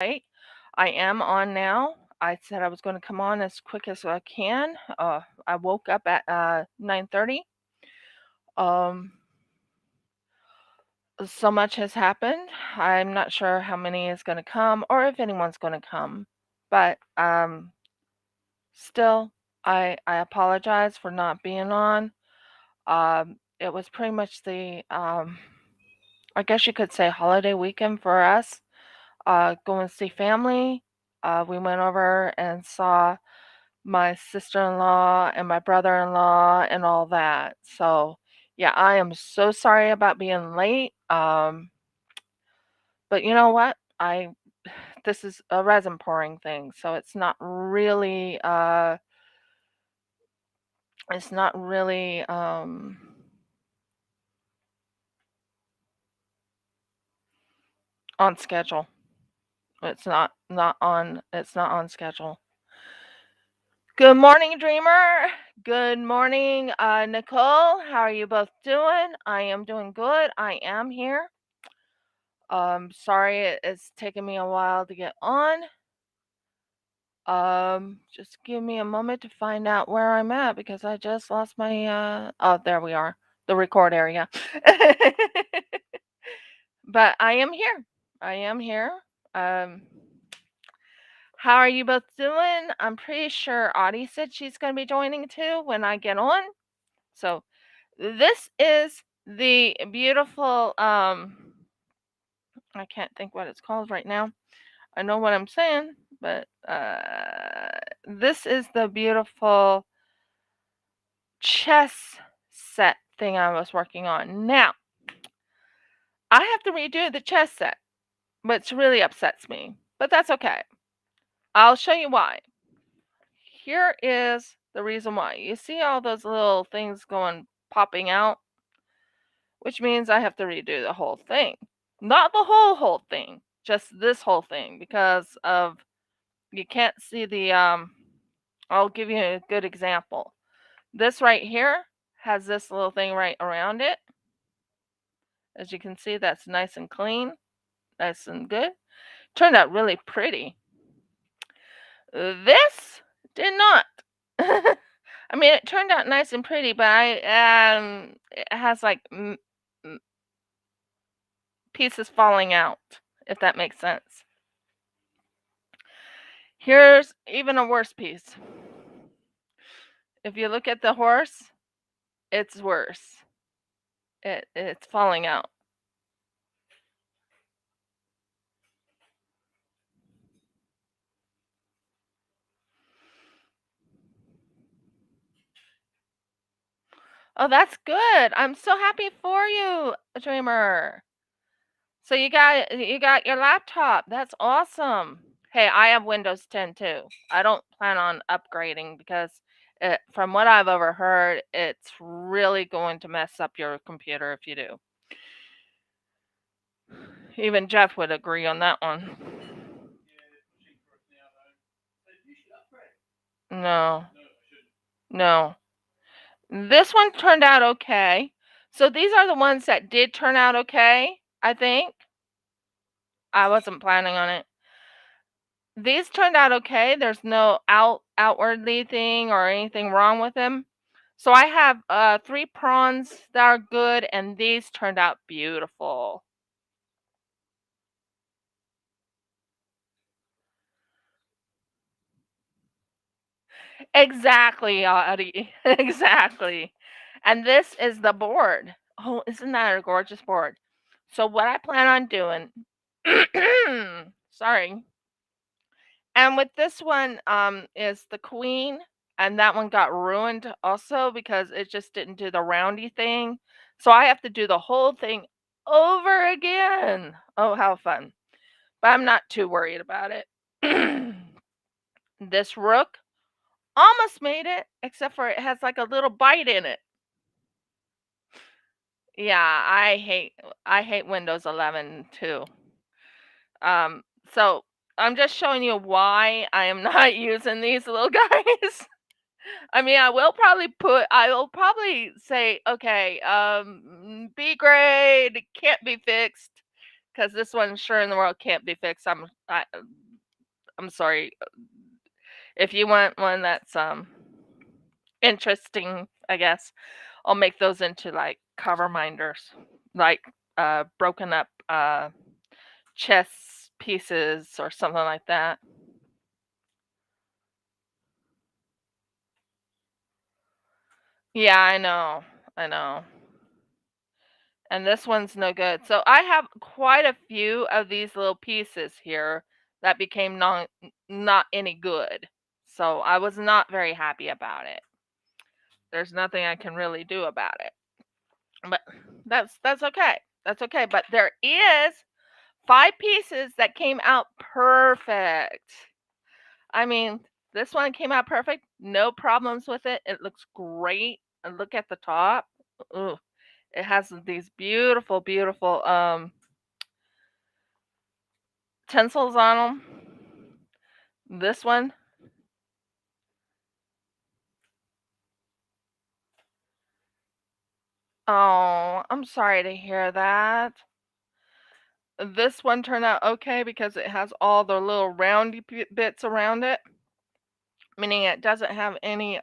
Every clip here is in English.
Right. I am on now. I said I was going to come on as quick as I can. I woke up at 9:30. Um, so much has happened. I'm not sure how many is going to come or if anyone's going to come. But still, I apologize for not being on. It was pretty much the I guess you could say holiday weekend for us. Going to see family. We went over and saw my sister-in-law and my brother-in-law and all that. So, yeah, I am so sorry about being late. But you know what? I This is a resin pouring thing, so it's not really on schedule. It's not on schedule. Good morning, Dreamer. Good morning, Nicole. How are you both doing? I am doing good. I am here. Sorry it's taken me a while to get on. Just give me a moment to find out where I'm at because I just lost my oh, there we are. The record area. But I am here. I am here. Um how are you both doing? I'm pretty sure Audie said she's going to be joining too when I get on. So, this is the beautiful I can't think what it's called right now. I know what I'm saying, but this is the beautiful chess set thing I was working on. Now, I have to redo the chess set, which really upsets me, but that's okay. I'll show you why. Here is the reason why. You see all those little things popping out, which means I have to redo the whole thing. Not the whole thing, just this whole thing because of you can't see the I'll give you a good example. This right here has this little thing right around it. As you can see, that's nice and clean, nice and good. Turned out really pretty. This did not. I mean, it turned out nice and pretty, but it has like pieces falling out, if that makes sense. Here's even a worse piece. If you look at the horse, it's worse. It's falling out. Oh, that's good. I'm so happy for you, Dreamer. So you got your laptop. That's awesome. Hey, I have Windows 10 too. I don't plan on upgrading because from what I've overheard, it's really going to mess up your computer if you do. Even Jeff would agree on that one. No. No. This one turned out okay. So these are the ones that did turn out okay, I think. I wasn't planning on it. These turned out okay. There's no outwardly thing or anything wrong with them. So I have 3 prawns that are good and these turned out beautiful. Exactly, Audie. Exactly. And this is the board. Oh, isn't that a gorgeous board? So what I plan on doing sorry. And with this one is the queen and that one got ruined also because it just didn't do the roundy thing. So I have to do the whole thing over again. Oh, how fun. But I'm not too worried about it. This rook almost made it, except for it has like a little bite in it. Yeah, I hate Windows 11 too. Um, so I'm just showing you why I am not using these little guys. I mean, I will probably say, okay, B grade can't be fixed because this one sure in the world can't be fixed. I'm sorry. If you want one that's interesting, I guess I'll make those into like cover minders, like broken up chess pieces or something like that. Yeah, I know. I know. And this one's no good. So I have quite a few of these little pieces here that became not any good. So I was not very happy about it. There's nothing I can really do about it. But that's okay. That's okay. But there is 5 pieces that came out perfect. I mean, this one came out perfect. No problems with it. It looks great. And look at the top. Ooh, it has these beautiful, beautiful tinsels on them. This one, oh, I'm sorry to hear that. This one turned out okay because it has all the little roundy bits around it, meaning it doesn't have any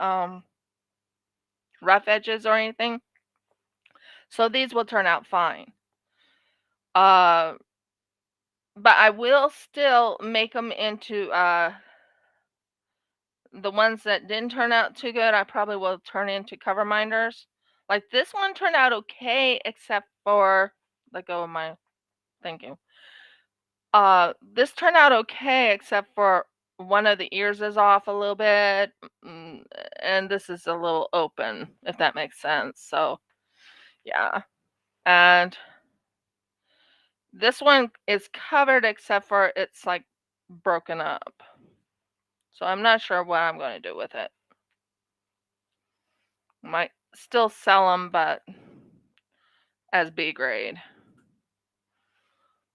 rough edges or anything. So these will turn out fine. Uh, but I will still make them into the ones that didn't turn out too good. I probably will turn into cover minders. Like this one turned out okay, except for let go of my thank you. This turned out okay, except for one of the ears is off a little bit, and this is a little open, if that makes sense. So yeah, and this one is covered except for it's like broken up. So I'm not sure what I'm going to do with it. Might still sell them, but as B grade.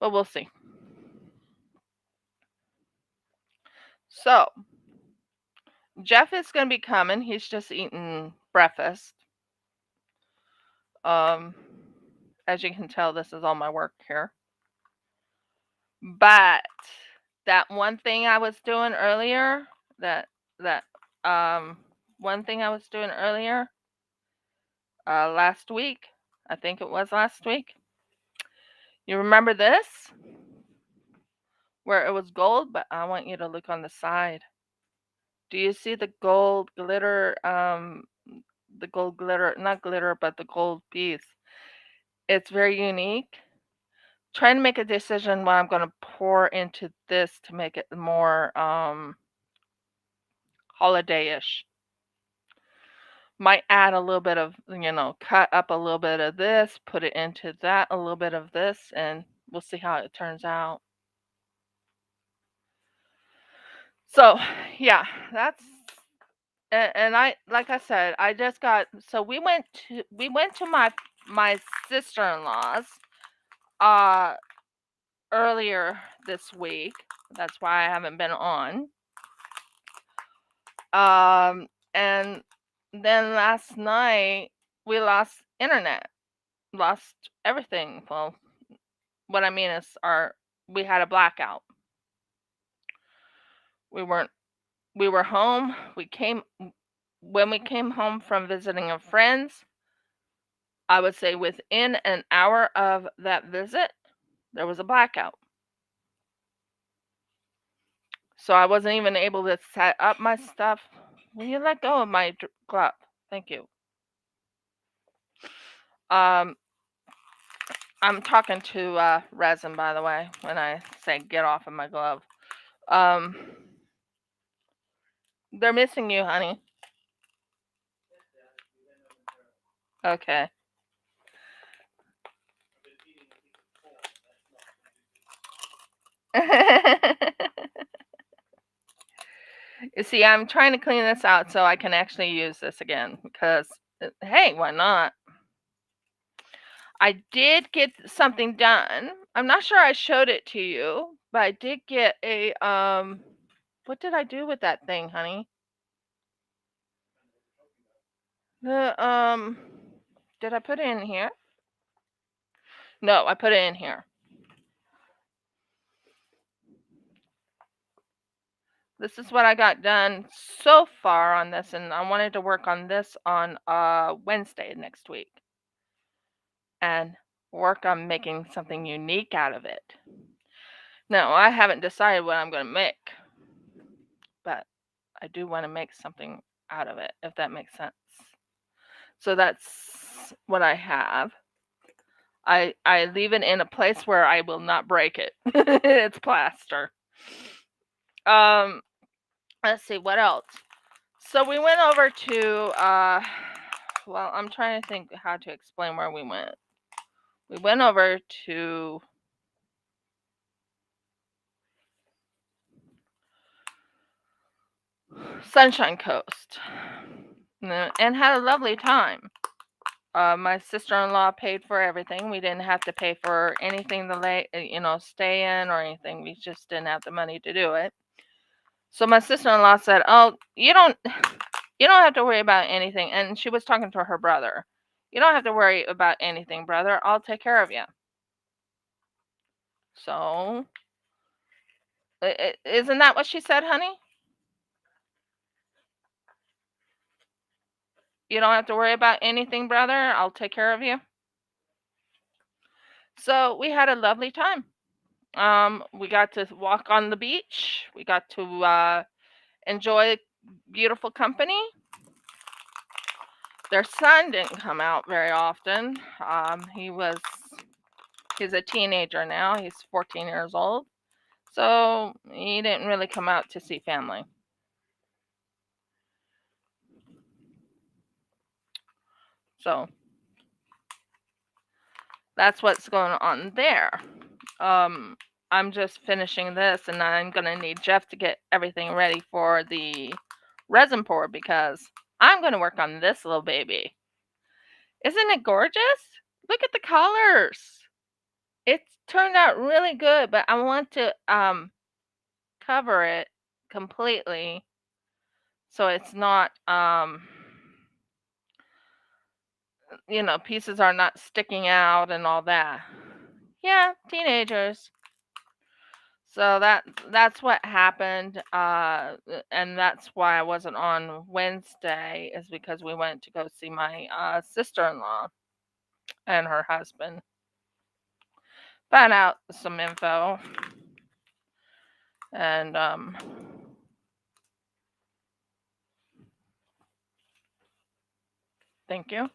But we'll see. So Jeff is going to be coming. He's just eating breakfast. As you can tell, this is all my work here. But that one thing I was doing earlier, that one thing I was doing earlier, last week, I think it was last week. You remember this? Where it was gold, but I want you to look on the side. Do you see the gold glitter? The gold glitter, not glitter, but the gold piece. It's very unique. Trying to make a decision what I'm going to pour into this to make it more holiday-ish. Might add a little bit of, cut up a little bit of this, put it into that, a little bit of this, and we'll see how it turns out. So, yeah, that's and I like I said, I just got so we went to my sister-in-law's earlier this week. That's why I haven't been on. And then last night we lost internet, lost everything. Well, what I mean is we had a blackout. We were home. When we came home from visiting of friends, I would say within an hour of that visit, there was a blackout. So I wasn't even able to set up my stuff. Will you let go of my glove? Thank you. I'm talking to Resin, by the way, when I say get off of my glove. They're missing you, honey. Okay. You see, I'm trying to clean this out so I can actually use this again because, hey, why not? I did get something done. I'm not sure I showed it to you, but I did get a what did I do with that thing, honey? The did I put it in here? No, I put it in here. this is what I got done so far on this, and I wanted to work on this on Wednesday next week and work on making something unique out of it. Now, I haven't decided what I'm going to make, but I do want to make something out of it, if that makes sense. So that's what I have. I leave it in a place where I will not break it. It's plaster. Let's see what else. So we went over to well, I'm trying to think how to explain where we went. We went over to Sunshine Coast and had a lovely time. My sister-in-law paid for everything. We didn't have to pay for anything to stay in or anything. We just didn't have the money to do it. So my sister-in-law said, "Oh, you don't have to worry about anything." And she was talking to her brother. "You don't have to worry about anything, brother. I'll take care of you." So, isn't that what she said, honey? "You don't have to worry about anything, brother. I'll take care of you." So we had a lovely time. We got to walk on the beach. We got to enjoy beautiful company. Their son didn't come out very often. He's a teenager now. He's 14 years old. So he didn't really come out to see family. So that's what's going on there. I'm just finishing this, and I'm going to need Jeff to get everything ready for the resin pour because I'm going to work on this little baby. Isn't it gorgeous? Look at the colors. It's turned out really good, but I want to cover it completely so it's not pieces are not sticking out and all that. Yeah, teenagers. So that's what happened, and that's why I wasn't on Wednesday, is because we went to go see my sister-in-law and her husband. Found out some info, and thank you.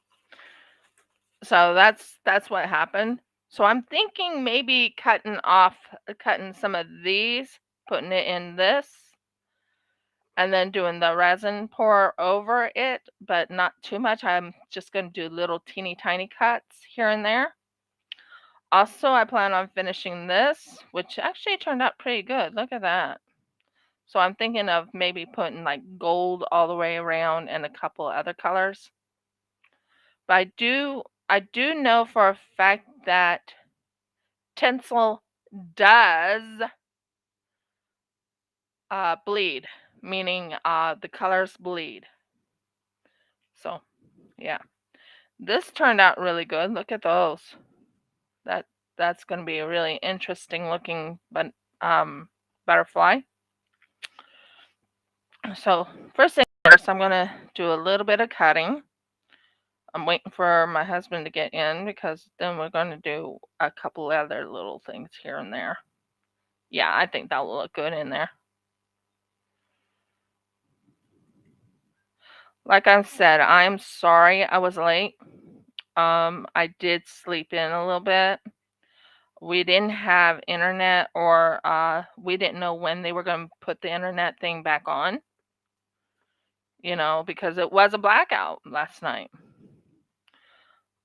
So that's what happened. So I'm thinking maybe cutting some of these, putting it in this, and then doing the resin pour over it, but not too much. I'm just going to do little teeny tiny cuts here and there. Also, I plan on finishing this, which actually turned out pretty good. Look at that. So I'm thinking of maybe putting like gold all the way around and a couple other colors. But I do know for a fact that tinsel does bleed, meaning the colors bleed. So yeah, this turned out really good. Look at those. That's going to be a really interesting looking butterfly. So first thing first, I'm going to do a little bit of cutting. I'm waiting for my husband to get in because then we're going to do a couple other little things here and there. Yeah, I think that will look good in there. Like I said, I'm sorry I was late. I did sleep in a little bit. We didn't have internet, or we didn't know when they were going to put the internet thing back on, because it was a blackout last night.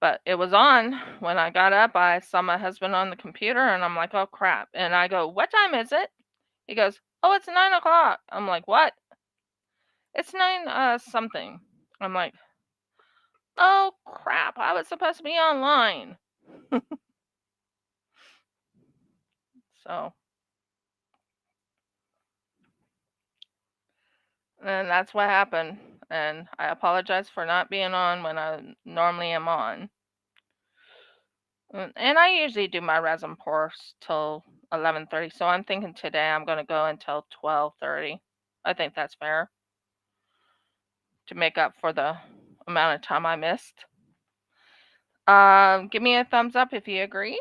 But it was on. When I got up, I saw my husband on the computer, and I'm like, "Oh, crap." And I go, "What time is it?" He goes, "Oh, it's 9 o'clock." I'm like, "What?" "It's 9 something." I'm like, "Oh, crap. I was supposed to be online." So, and that's what happened. And I apologize for not being on when I normally am on. And I usually do my resin pours till 11:30. So I'm thinking today I'm going to go until 12:30. I think that's fair to make up for the amount of time I missed. Give me a thumbs up if you agree.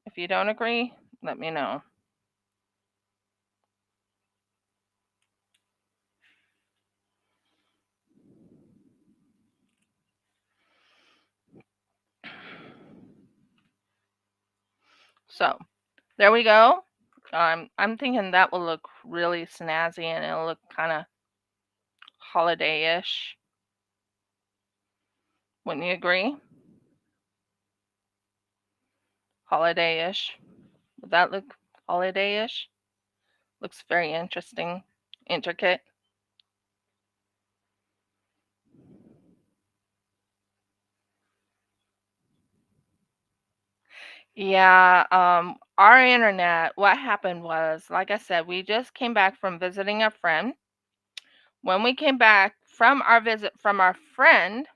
If you don't agree, let me know. So there we go. I'm thinking that will look really snazzy and it'll look kind of holiday-ish. Wouldn't you agree? Holiday-ish. Would that look holiday-ish? Looks very interesting, intricate. Yeah, our internet, what happened was, like I said, we just came back from visiting a friend. When we came back from our visit from our friend,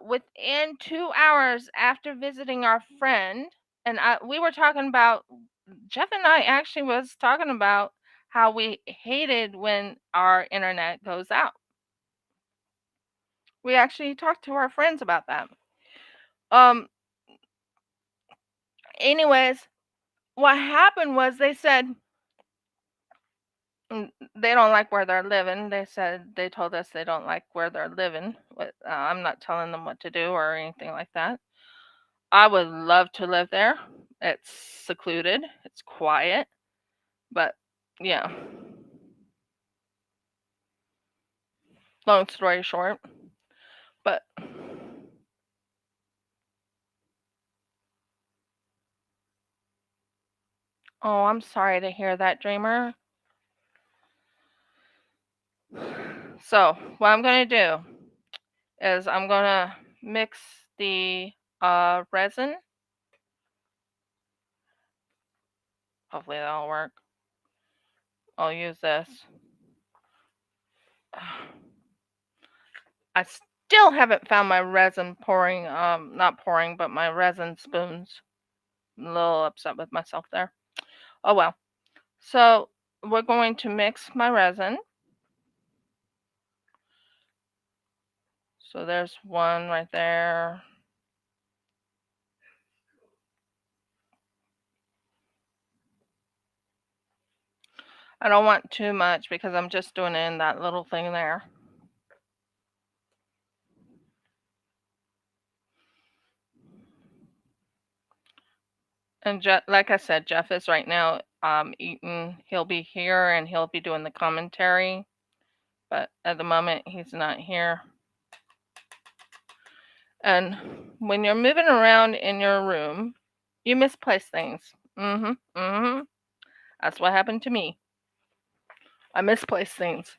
within 2 hours after visiting our friend, and we were talking about, Jeff and I actually was talking about how we hated when our internet goes out. We actually talked to our friends about that. Um, anyways, what happened was they said they don't like where they're living. They told us they don't like where they're living. But I'm not telling them what to do or anything like that. I would love to live there. It's secluded, it's quiet, but yeah. Long story short, but oh, I'm sorry to hear that, Dreamer. So, what I'm going to do is I'm going to mix the resin. Hopefully that'll work. I'll use this. I still haven't found my resin pouring, not pouring, but my resin spoons. I'm a little upset with myself there. Oh well. So we're going to mix my resin. So there's one right there. I don't want too much because I'm just doing it in that little thing there. And like I said, Jeff is right now eating. He'll be here and he'll be doing the commentary. But at the moment, he's not here. And when you're moving around in your room, you misplace things. That's what happened to me. I misplace things.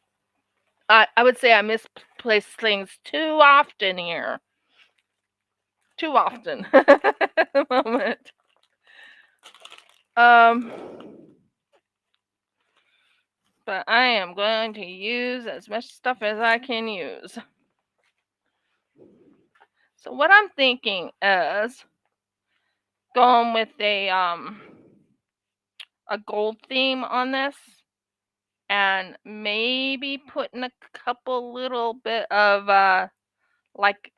I would say I misplace things too often here. Too often. At the moment. But I am going to use as much stuff as I can use. So what I'm thinking is going with a gold theme on this, and maybe putting a couple little bit of like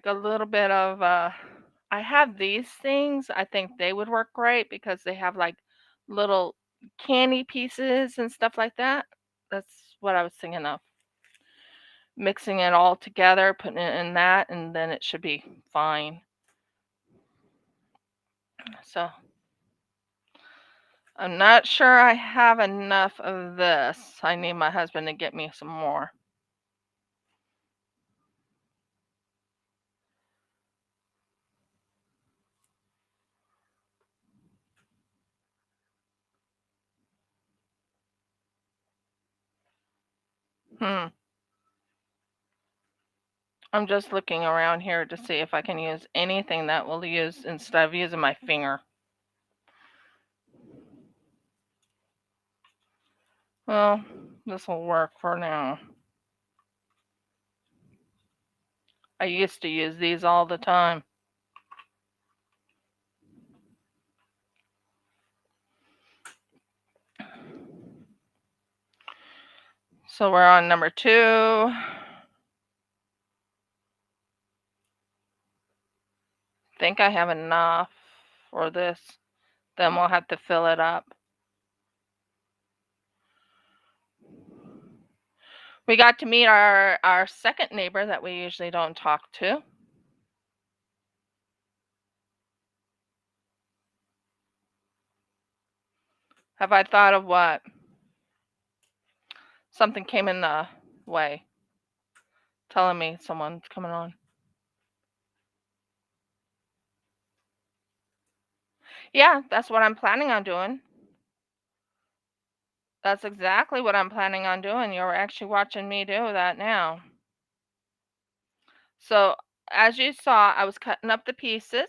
a little bit of I have these things. I think they would work great because they have like little candy pieces and stuff like that. That's what I was thinking of. Mixing it all together, putting it in that, and then it should be fine. So I'm not sure I have enough of this. I need my husband to get me some more. I'm just looking around here to see if I can use anything that will use instead of using my finger. Well, this will work for now. I used to use these all the time. So we're on number 2. Think I have enough for this. Then we'll have to fill it up. We got to meet our second neighbor that we usually don't talk to. Have I thought of what? Something came in the way, telling me someone's coming on. Yeah, that's what I'm planning on doing. That's exactly what I'm planning on doing. You're actually watching me do that now. So, as you saw, I was cutting up the pieces.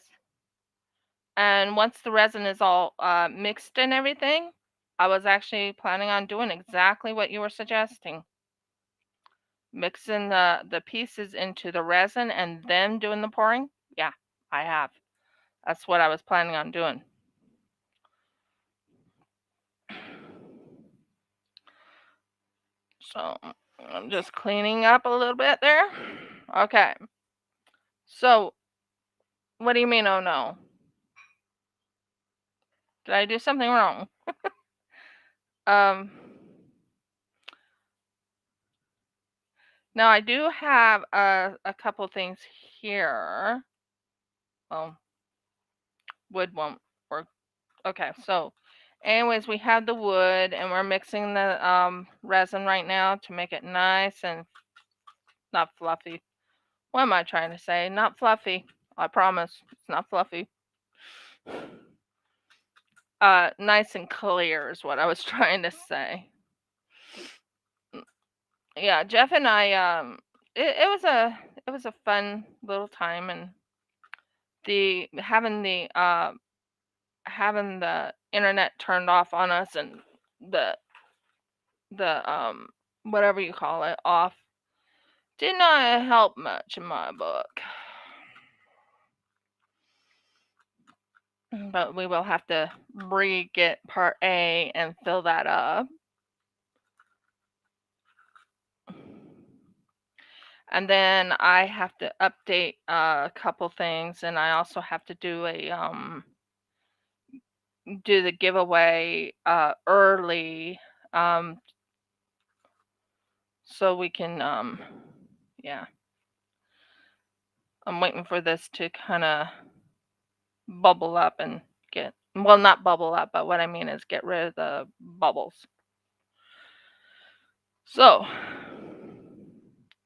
And once the resin is all mixed and everything, I was actually planning on doing exactly what you were suggesting. Mixing the pieces into the resin and then doing the pouring. Yeah, I have. That's what I was planning on doing. So I'm just cleaning up a little bit there. Okay. So what do you mean, oh no? Did I do something wrong? Now I do have a couple things here. Oh, wood won't work. Okay, so anyways, we have the wood and we're mixing the resin right now to make it nice and not fluffy. What am I trying to say? Not fluffy. I promise. It's not fluffy. Nice and clear is what I was trying to say. Yeah, Jeff and I it was a fun little time, and the having the internet turned off on us and the whatever you call it off did not help much in my book. But we will have to re-get part A and fill that up. And then I have to update a couple things, and I also have to do the giveaway early, so we can yeah. I'm waiting for this to kind of bubble up and well, not bubble up, but what I mean is get rid of the bubbles. So,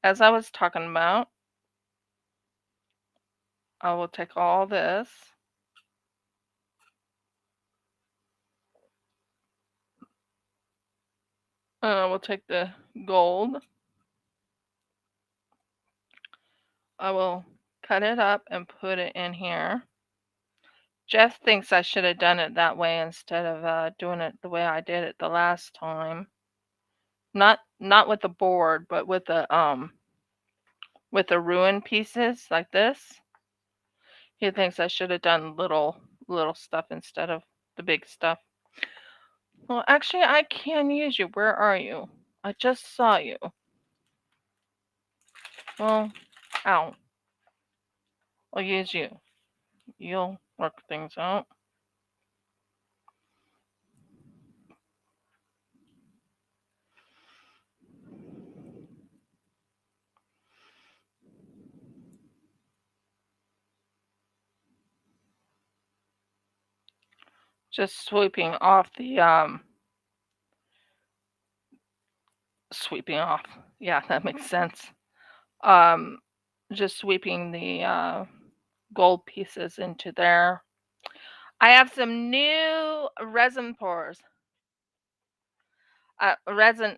as I was talking about, I will take all this. We'll take the gold. I will cut it up and put it in here. Jeff thinks I should have done it that way instead of doing it the way I did it the last time. Not with the board, but with the ruined pieces like this. He thinks I should have done little stuff instead of the big stuff. Well, actually, I can use you. Where are you? I just saw you. Well, ow. I'll use you. You'll work things out. Just sweeping off the sweeping off. Yeah, that makes sense. Just sweeping the gold pieces into there. I have some new resin pours. Resin.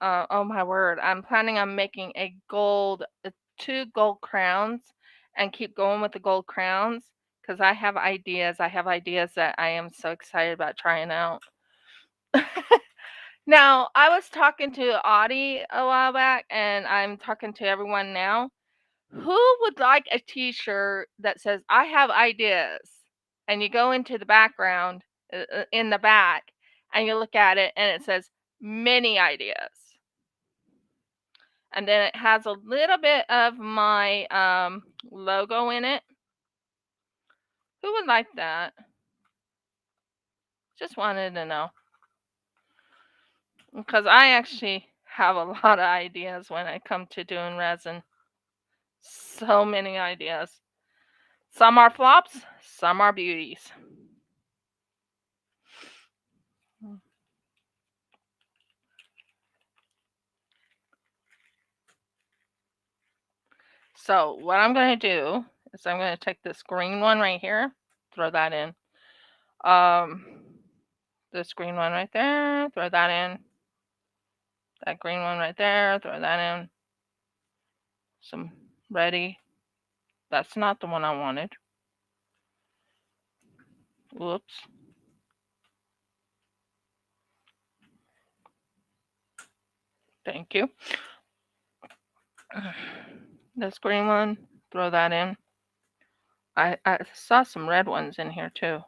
Oh my word! I'm planning on making a gold, 2 gold crowns, and keep going with the gold crowns because I have ideas. I have ideas that I am so excited about trying out. Now, I was talking to Audie a while back, and I'm talking to everyone now. Who would like a T-shirt that says "I have ideas"? And you go into the background in the back, and you look at it, and it says "many ideas." And then it has a little bit of my logo in it. Who would like that? Just wanted to know. Because I actually have a lot of ideas when I come to doing resin. So many ideas. Some are flops, some are beauties. So what I'm going to do is I'm going to take this green one right here, throw that in. This green one right there, throw that in. That green one right there, throw that in. Some ready. That's not the one I wanted. Whoops. Thank you. This green one, throw that in. I saw some red ones in here too.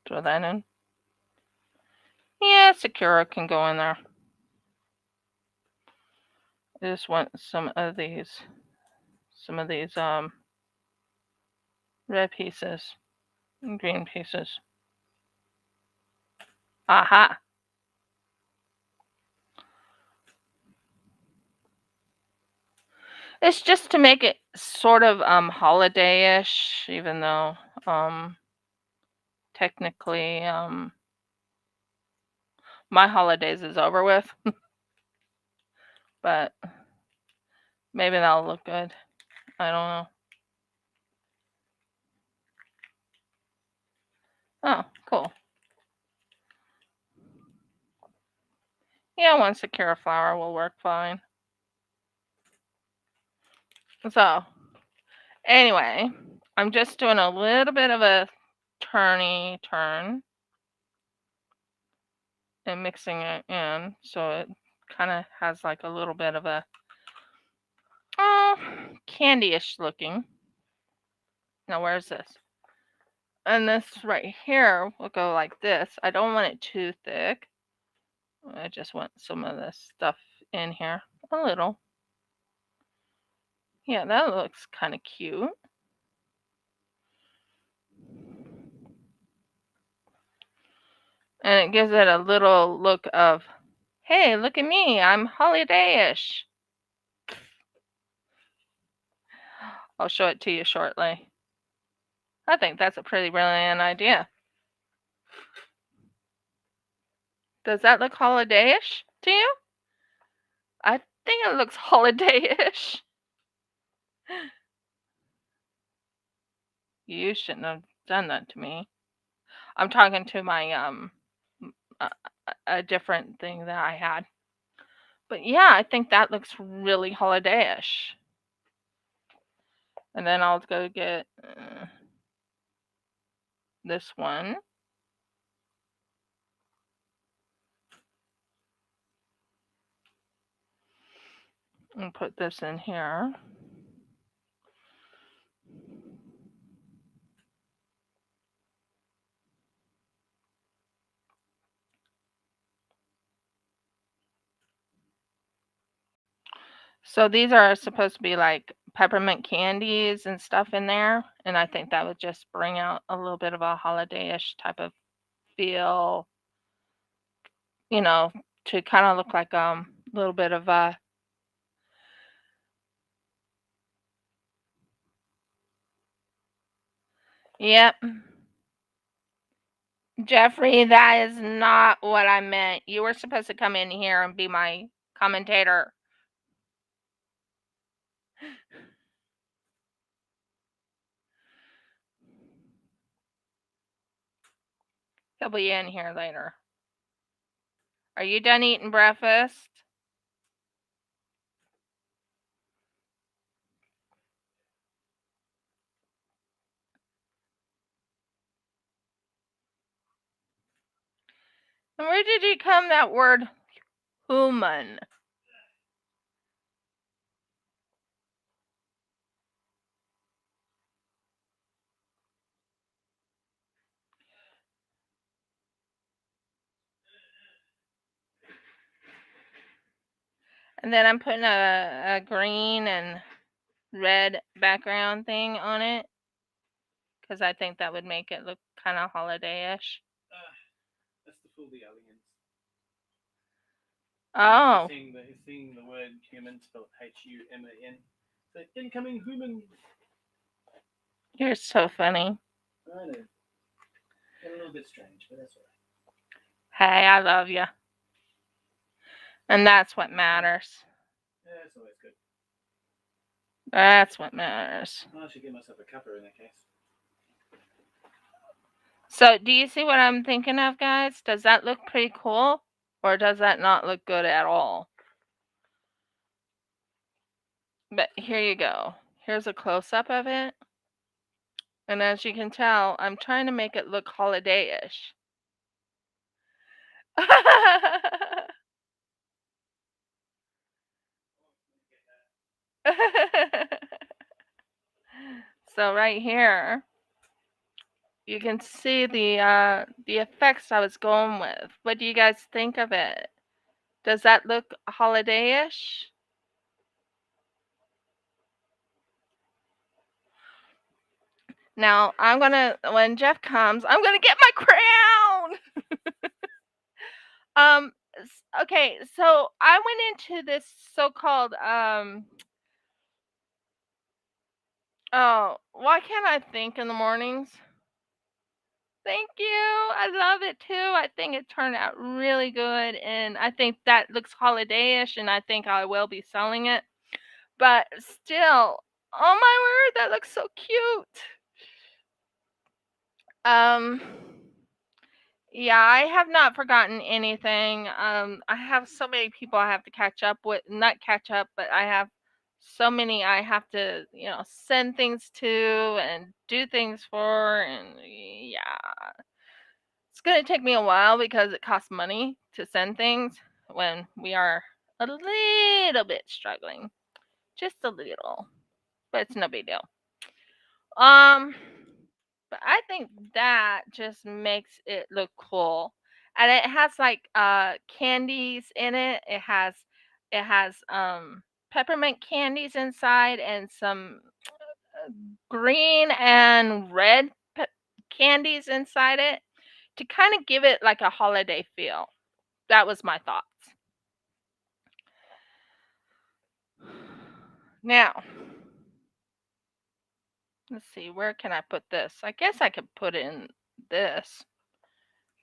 Throw that in. Yeah, Sakura can go in there. I just want some of these red pieces and green pieces. Aha! It's just to make it sort of holiday-ish, even though technically my holidays is over with. But maybe that'll look good. I don't know. Oh, cool. Yeah, one Sakura flower will work fine. So, anyway, I'm just doing a little bit of a turn and mixing it in so it kind of has like a little bit of a candy-ish looking. Now where's this? And this right here will go like this. I don't want it too thick. I just want some of this stuff in here. A little. Yeah, that looks kind of cute. And it gives it a little look of, hey, look at me, I'm holiday-ish. I'll show it to you shortly. I think that's a pretty brilliant idea. Does that look holiday-ish to you? I think it looks holiday-ish. You shouldn't have done that to me. I'm talking to my a different thing that I had. But yeah, I think that looks really holiday-ish. And then I'll go get this one. And put this in here. So these are supposed to be like peppermint candies and stuff in there. And I think that would just bring out a little bit of a holiday-ish type of feel, you know, to kind of look like a little bit of a Yep. Jeffrey, that is not what I meant. You were supposed to come in here and be my commentator. He'll be in here later. Are you done eating breakfast? And where did you come that word human? And then I'm putting a green and red background thing on it because I think that would make it look kind of holiday-ish. That's to fool the aliens. Oh. Seeing the word human spelled Human. So incoming human. You're so funny. I know. Got a little bit strange, but that's all right. Hey, I love you. And that's what matters. Yeah, that's always good. That's what matters. Well, I should get myself a cuppa in that case. So, do you see what I'm thinking of, guys? Does that look pretty cool? Or does that not look good at all? But here you go. Here's a close-up of it. And as you can tell, I'm trying to make it look holiday-ish. So right here, you can see the effects I was going with. What do you guys think of it? Does that look holiday-ish? Now, when Jeff comes, I'm gonna get my crown! Okay, so I went into this so-called, oh, why can't I think in the mornings? Thank you. I love it too. I think it turned out really good, and I think that looks holiday-ish, and I think I will be selling it. But still, oh my word, that looks so cute. Yeah, I have not forgotten anything. I have so many people I have to catch up with, not catch up, but I have so many I have to, send things to and do things for, and yeah. It's going to take me a while because it costs money to send things when we are a little bit struggling. Just a little. But it's no big deal. But I think that just makes it look cool. And it has like candies in it. It has peppermint candies inside and some green and red candies inside it to kind of give it like a holiday feel. That was my thoughts. Now, let's see, where can I put this? I guess I could put in this.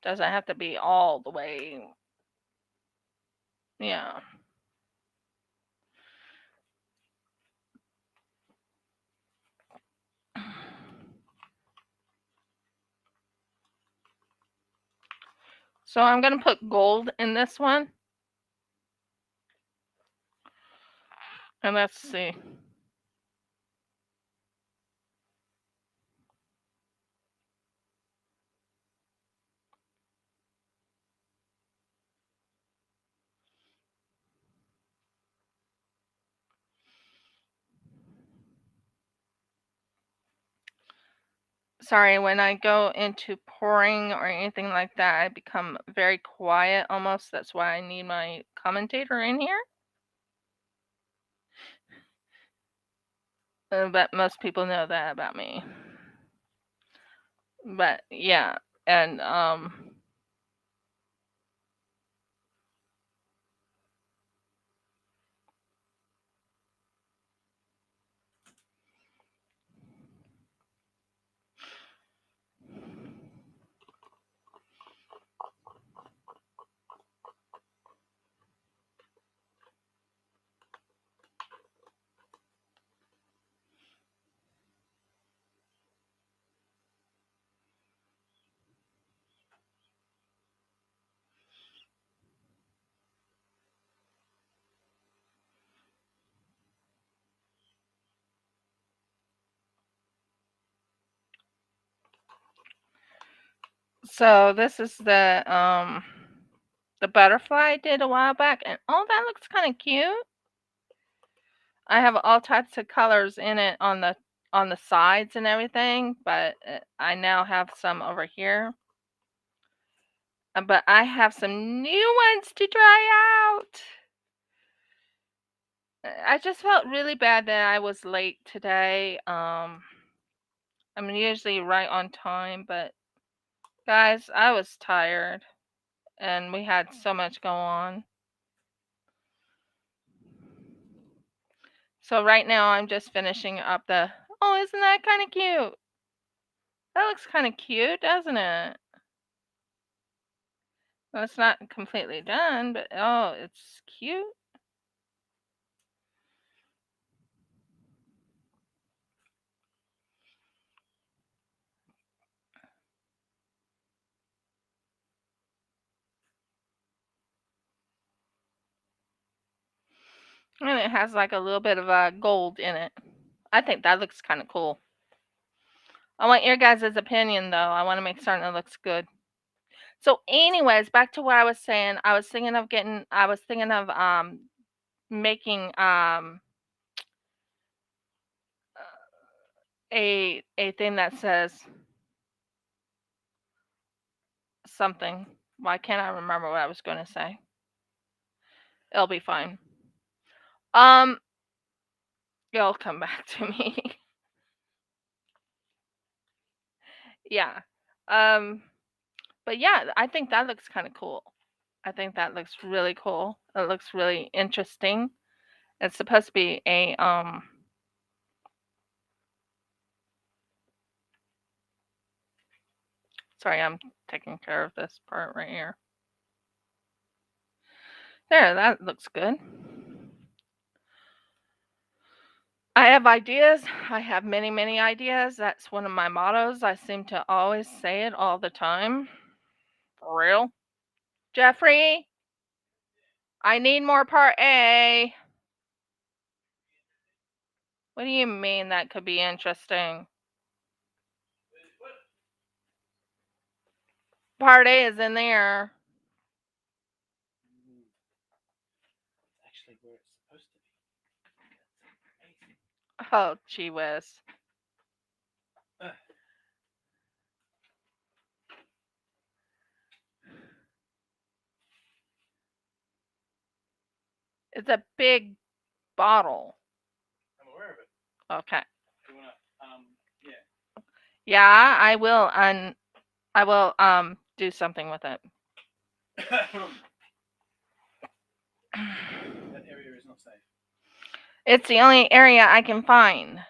Doesn't have to be all the way. Yeah. So I'm going to put gold in this one. And let's see. Sorry, when I go into pouring or anything like that, I become very quiet almost. That's why I need my commentator in here. But most people know that about me. But yeah, and so this is the butterfly I did a while back, and oh, that looks kind of cute. I have all types of colors in it on the sides and everything, but I now have some over here. But I have some new ones to try out. I just felt really bad that I was late today. I'm usually right on time, but guys, I was tired and we had so much go on. So right now I'm just finishing up the, oh, isn't that kind of cute? That looks kind of cute, doesn't it? Well, it's not completely done, but oh, it's cute. And it has like a little bit of gold in it. I think that looks kind of cool. I want your guys' opinion though. I want to make certain it looks good. So anyways, back to what I was saying. I was thinking of making a thing that says something. Why can't I remember what I was going to say? It'll be fine. Um it'll come back to me. Yeah. Um but yeah, I think that looks kind of cool. I think that looks really cool. It looks really interesting. It's supposed to be a sorry, I'm taking care of this part right here. There, that looks good. I have ideas. I have many, many ideas. That's one of my mottos. I seem to always say it all the time. For real. Jeffrey, I need more part A. What do you mean that could be interesting? Part A is in there. Actually, where it's supposed to be. Oh, gee whiz. It's a big bottle. I'm aware of it. Okay. You wanna, yeah. Yeah, I will do something with it. That area is not safe. It's the only area I can find. I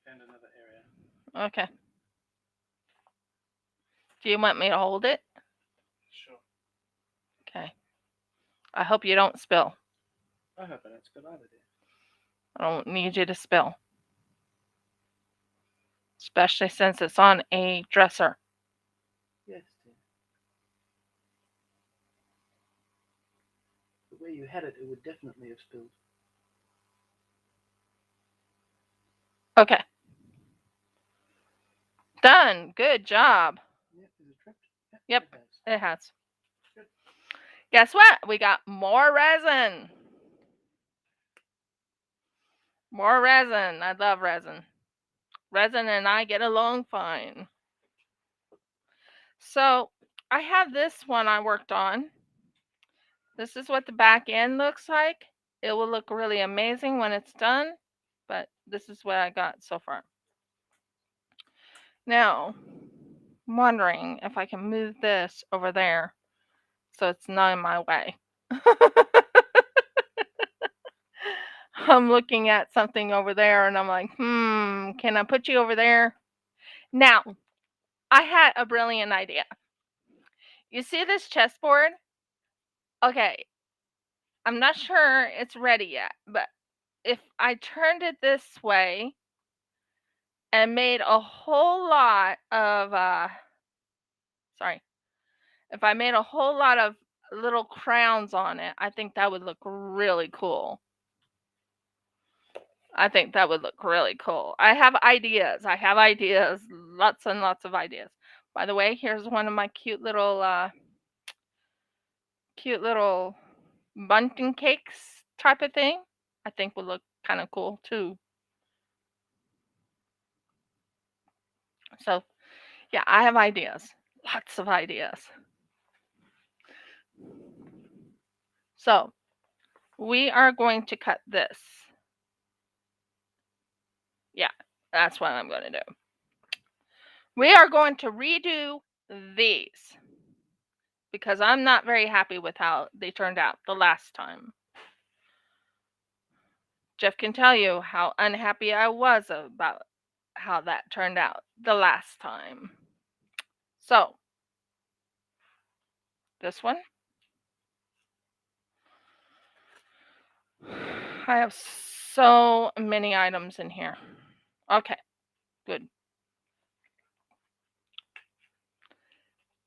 found another area. Okay. Do you want me to hold it? Sure. Okay. I hope you don't spill. I hope I don't spill either, dear. I don't need you to spill. Especially since it's on a dresser. Yes, dear. The way you had it, it would definitely have spilled. Okay. Done. Good job. Yep, is it tripped? Yep, it has. it has. Good. Guess what? We got more resin. More resin. I love resin. Resin and I get along fine. So I have this one I worked on. This is what the back end looks like. It will look really amazing when it's done, but this is what I got so far. Now, I'm wondering if I can move this over there so it's not in my way. I'm looking at something over there and I'm like, can I put you over there? Now, I had a brilliant idea. You see this chessboard? Okay, I'm not sure it's ready yet, but if I turned it this way and made a whole lot of, sorry, if I made a whole lot of little crowns on it, I think that would look really cool. I think that would look really cool. I have ideas. Lots and lots of ideas. By the way, here's one of my cute little bunting cakes type of thing. I think would look kind of cool too. So, yeah, I have ideas. Lots of ideas. So we are going to cut this. Yeah, that's what I'm going to do. We are going to redo these because I'm not very happy with how they turned out the last time. Jeff can tell you how unhappy I was about how that turned out the last time. So, this one. I have so many items in here. Okay, good.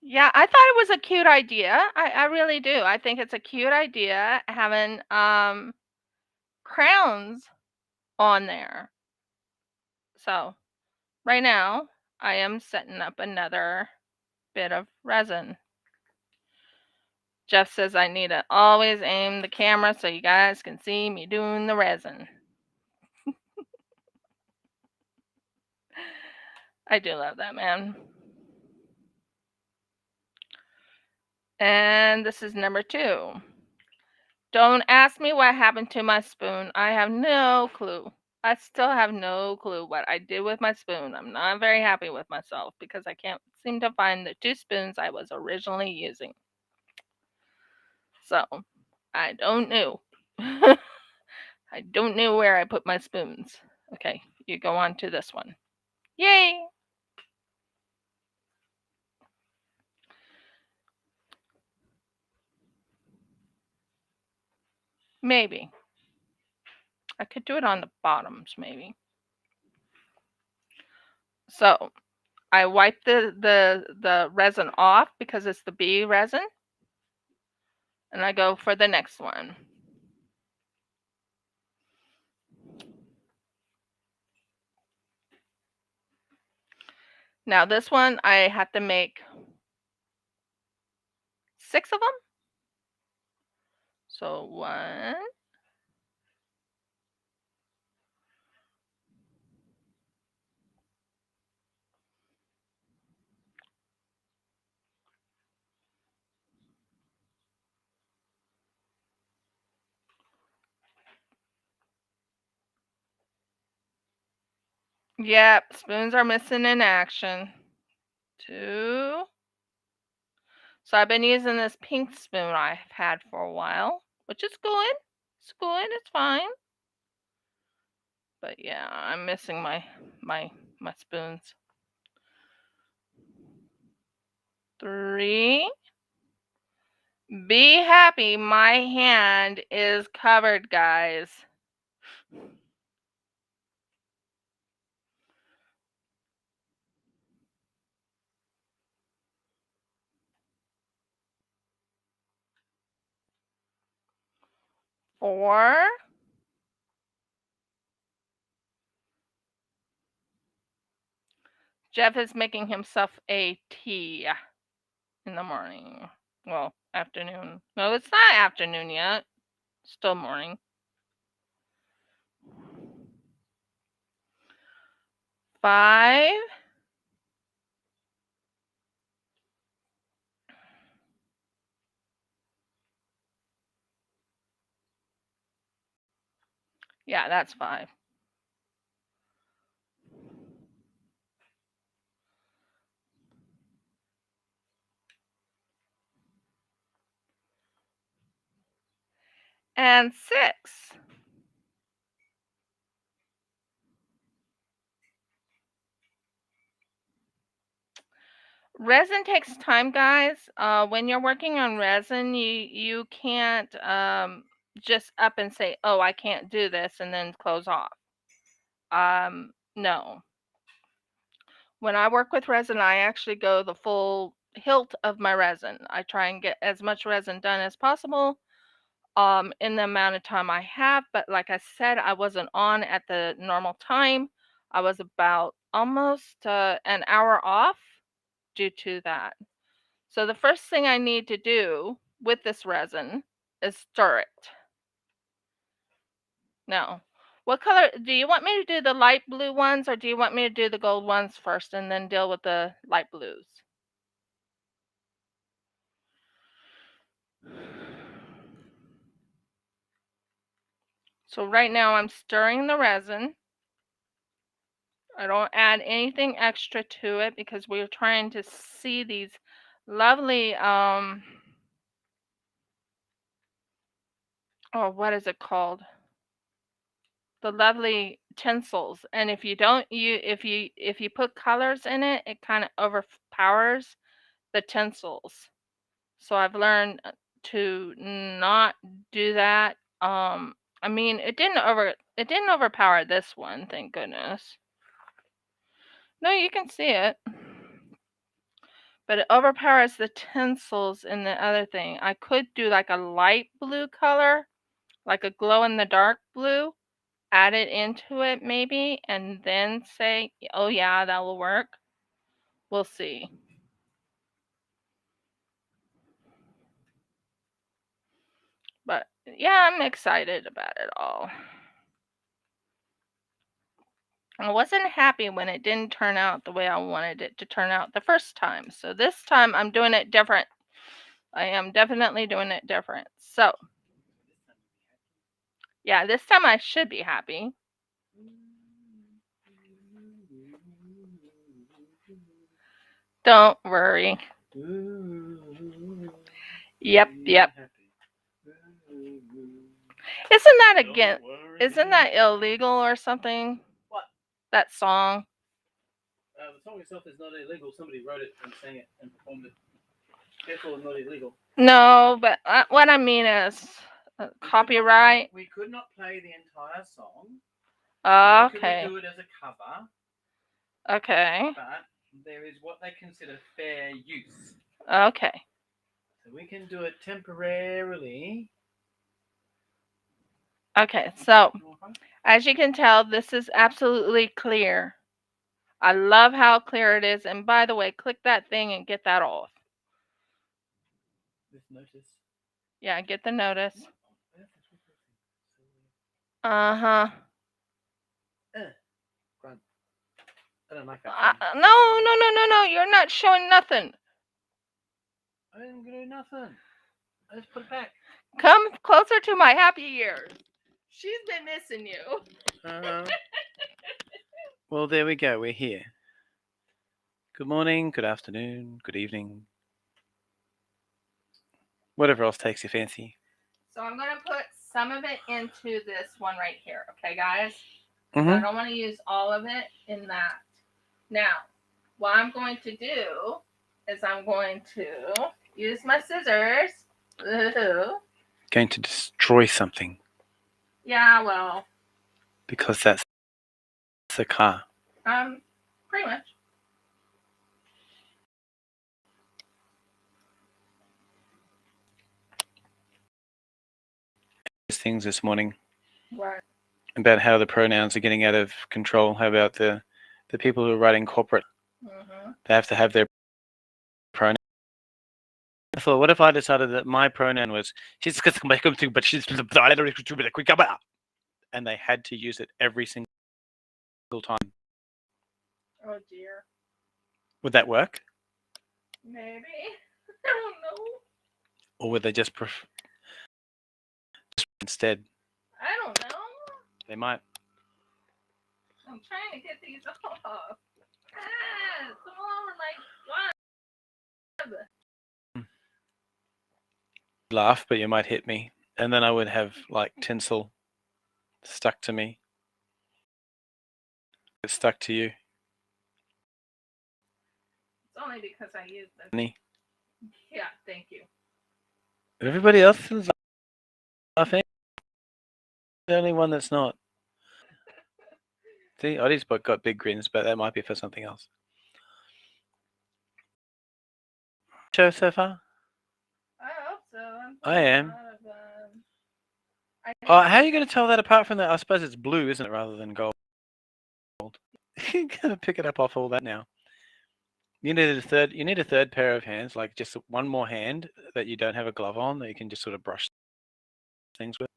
Yeah, I thought it was a cute idea. I really do. I think it's a cute idea having crowns on there. So, right now, I am setting up another bit of resin. Jeff says I need to always aim the camera so you guys can see me doing the resin. I do love that, man. And this is number 2. Don't ask me what happened to my spoon. I have no clue. I still have no clue what I did with my spoon. I'm not very happy with myself because I can't seem to find the 2 spoons I was originally using. So, I don't know. I don't know where I put my spoons. Okay, you go on to this one. Yay! Maybe. I could do it on the bottoms, maybe. So, I wipe the resin off because it's the bee resin. And I go for the next one. Now this one, I have to make 6 of them. So 1, yep, spoons are missing in action. 2. So I've been using this pink spoon I've had for a while, which is good. It's good. It's fine. But yeah, I'm missing my spoons. 3. Be happy. My hand is covered, guys. 4. Jeff is making himself a tea in the morning. Well, afternoon. No, it's not afternoon yet. Still morning. 5. Yeah, that's 5. And 6. Resin takes time, guys. When you're working on resin, you can't just up and say, "Oh, I can't do this," and then close off. No. When I work with resin, I actually go the full hilt of my resin. I try and get as much resin done as possible in the amount of time I have. But like I said, I wasn't on at the normal time. I was about almost an hour off due to that. So the first thing I need to do with this resin is stir it. Now, what color do you want me to do, the light blue ones, or do you want me to do the gold ones first and then deal with the light blues? So right now I'm stirring the resin. I don't add anything extra to it because we're trying to see these lovely, oh, what is it called? The lovely tinsels. And if you don't, if you put colors in it, it kind of overpowers the tinsels. So I've learned to not do that. I mean, it didn't overpower this one, thank goodness. No, you can see it. But it overpowers the tinsels in the other thing. I could do like a light blue color, like a glow in the dark blue, add it into it maybe, and then say, oh yeah, that will work. We'll see. But yeah, I'm excited about it all. I wasn't happy when it didn't turn out the way I wanted it to turn out the first time. So this time I'm doing it different. I am definitely doing it different. So yeah, this time I should be happy. Don't worry. Yep. Isn't that illegal or something? What? That song? The song itself is not illegal. Somebody wrote it and sang it and performed it. Therefore, it's not illegal. No, but what I mean is copyright. We could not play the entire song. Okay. We could do it as a cover. Okay. But there is what they consider fair use. Okay. So we can do it temporarily. Okay, so as you can tell, this is absolutely clear. I love how clear it is. And by the way, click that thing and get that off. This notice. Yeah, get the notice. Uh-huh. I don't like that. No. You're not showing nothing. I didn't do nothing. I just put it back. Come closer to my happy ears. She's been missing you. Well, there we go. We're here. Good morning, good afternoon, good evening. Whatever else takes your fancy. So I'm going to put some of it into this one right here. Okay, guys? Mm-hmm. I don't want to use all of it in that. Now, what I'm going to do is I'm going to use my scissors. Woohoo. Going to destroy something. Yeah, well. Because that's the car. Pretty much. Things this morning. What? About how the pronouns are getting out of control. How about the people who are writing corporate? Mm-hmm. They have to have their pronoun. I thought, what if I decided that my pronoun was she's but she's and they had to use it every single time. Oh dear. Would that work? Maybe. I don't know. Or would they just instead? I don't know. They might. I'm trying to get these off. Come on, like, Laugh, but you might hit me. And then I would have like tinsel stuck to me. It's stuck to you. It's only because I used them. Yeah, thank you. Everybody else is laughing. The only one that's not. See, Oddie's got big grins, but that might be for something else. Show so far? I hope so. I am. How are you going to tell that apart from that? I suppose it's blue, isn't it, rather than gold? You're going to pick it up off all that now. You need a third pair of hands, like just one more hand that you don't have a glove on that you can just sort of brush things with.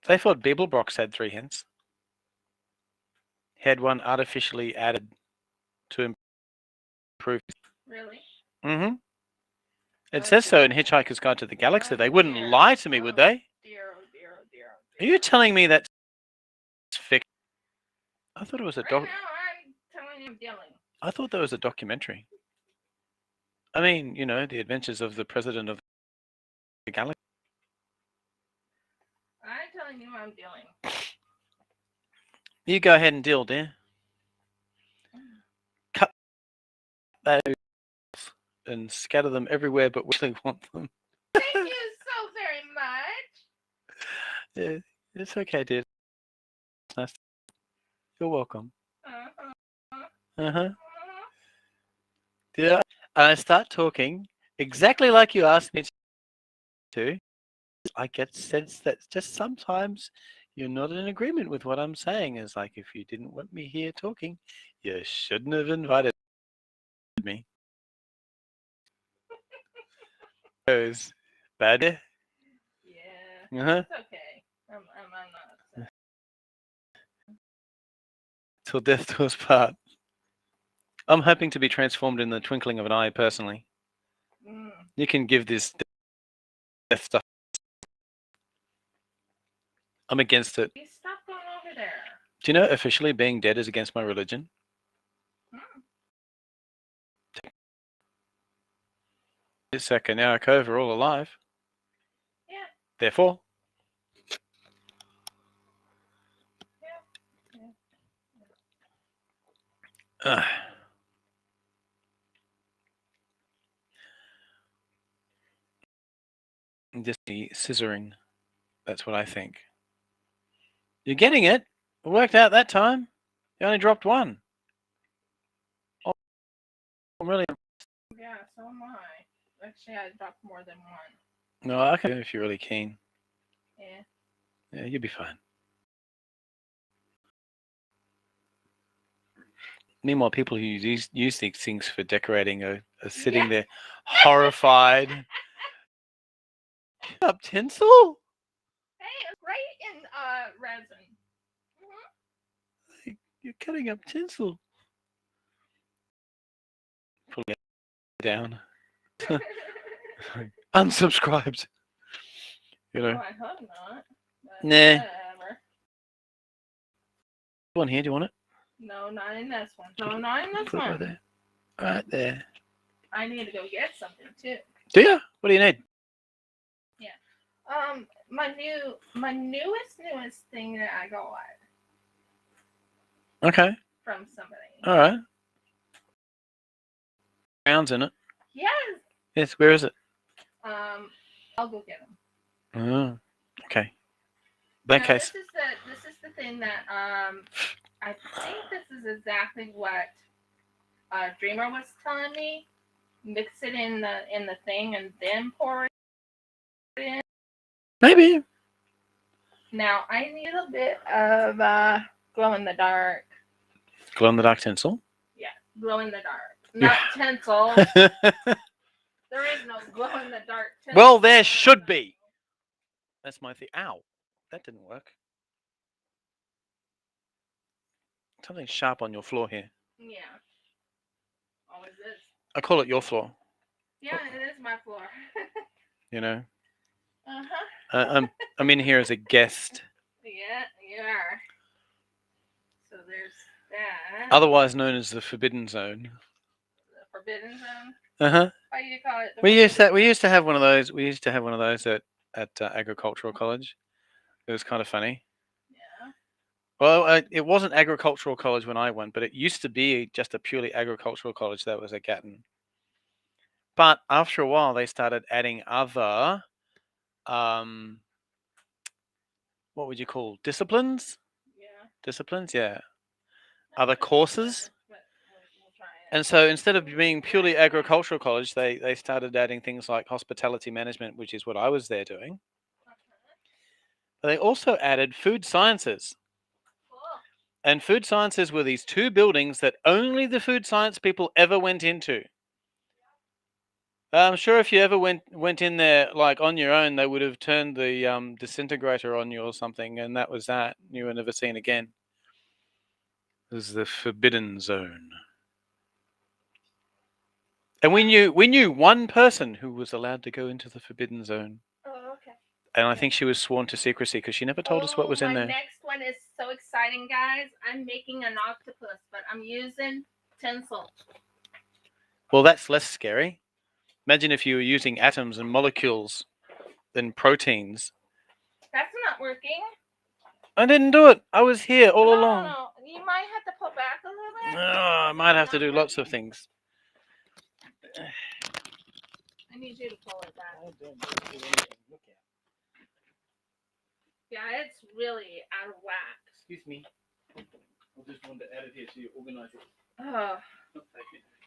They thought Bibelbrox had 3 hands. He had one artificially added to improve. Really? Mm-hmm. It says so in Hitchhiker's Guide to the Galaxy. They wouldn't lie to me, would they? Dear, oh Are you telling me that's fiction? I thought it was a Right now, I'm telling you I'm dealing. I thought that was a documentary. I mean, you know, the adventures of the president of the galaxy. I'm telling you I'm dealing. You go ahead and deal, dear. Cut those and scatter them everywhere but where they want them. Thank you so very much. Yeah, it's okay, dear. It's nice. You're welcome. Uh-huh. Yeah. And I start talking exactly like you asked me to. I get sense that just sometimes you're not in agreement with what I'm saying. It's like, if you didn't want me here talking, you shouldn't have invited me. Goes bad. Yeah. Uh-huh. It's okay. I'm not upset. Till death do us part. I'm hoping to be transformed in the twinkling of an eye, personally. You can give this death stuff. I'm against it. You stop going over there. Do you know officially being dead is against my religion? This second, now we're all alive. Yeah. Therefore. Yeah. Just the scissoring. That's what I think. You're getting it. It worked out that time. You only dropped one. Oh, I'm really. Yeah, so am I. Actually, I dropped more than one. No, I can if you're really keen. Yeah. Yeah, you'll be fine. Meanwhile, people who use these things for decorating are sitting there horrified. Up tinsel? Hey, it's great in resin. You're cutting up tinsel. Pulling it down. Unsubscribed. You know. Oh, I hope not. Nah. Whatever. One here. Do you want it? No, not in this one. No, not in this Put it one. right there. Right there. I need to go get something too. Do you? What do you need? Yeah. My newest thing that I got Okay. from somebody. All right. Rounds in it. Yes. Yes. Where is it? I'll go get them. Oh. Okay. That case. This is the thing that I think this is exactly what Dreamer was telling me. Mix it in the thing and then pour it in. Maybe. Now I need a bit of glow in the dark. Glow in the dark tinsel. Yeah, glow in the dark, not tinsel. There is no glow in the dark tinsel. Well, there should be. That's my thing. Ow, that didn't work. Something sharp on your floor here. Yeah. Always is. I call it your floor. Yeah, it is my floor. You know. Uh-huh. I'm in here as a guest. Yeah, you are. So there's that. Otherwise known as the Forbidden Zone. The Forbidden Zone. Uh-huh. Why do you call it? We used to have one of those. We used to have one of those at agricultural college. It was kind of funny. Yeah. Well, it wasn't agricultural college when I went, but it used to be just a purely agricultural college that was at Gatton. But after a while, they started adding other, what would you call disciplines? Yeah. Disciplines, yeah. Other courses. But we'll try it. And so instead of being purely agricultural college, they started adding things like hospitality management, which is what I was there doing. But they also added food sciences. Cool. And food sciences were these two buildings that only the food science people ever went into. I'm sure if you ever went in there like on your own, they would have turned the disintegrator on you or something, and that was that. You were never seen again. This is the Forbidden Zone. And we knew one person who was allowed to go into the Forbidden Zone. Oh, okay. And I think she was sworn to secrecy because she never told us what was in My there. next one is so exciting, guys. I'm making an octopus, but I'm using tinsel. Well, that's less scary. Imagine if you were using atoms and molecules and proteins. That's not working. I didn't do it. I was here all along. No. You might have to pull back a little bit. I might have to do lots of things. I need you to pull it back. I don't do anything. Look out. Yeah, it's really out of whack. Excuse me. I just wanted to add it here so you organize it. Oh.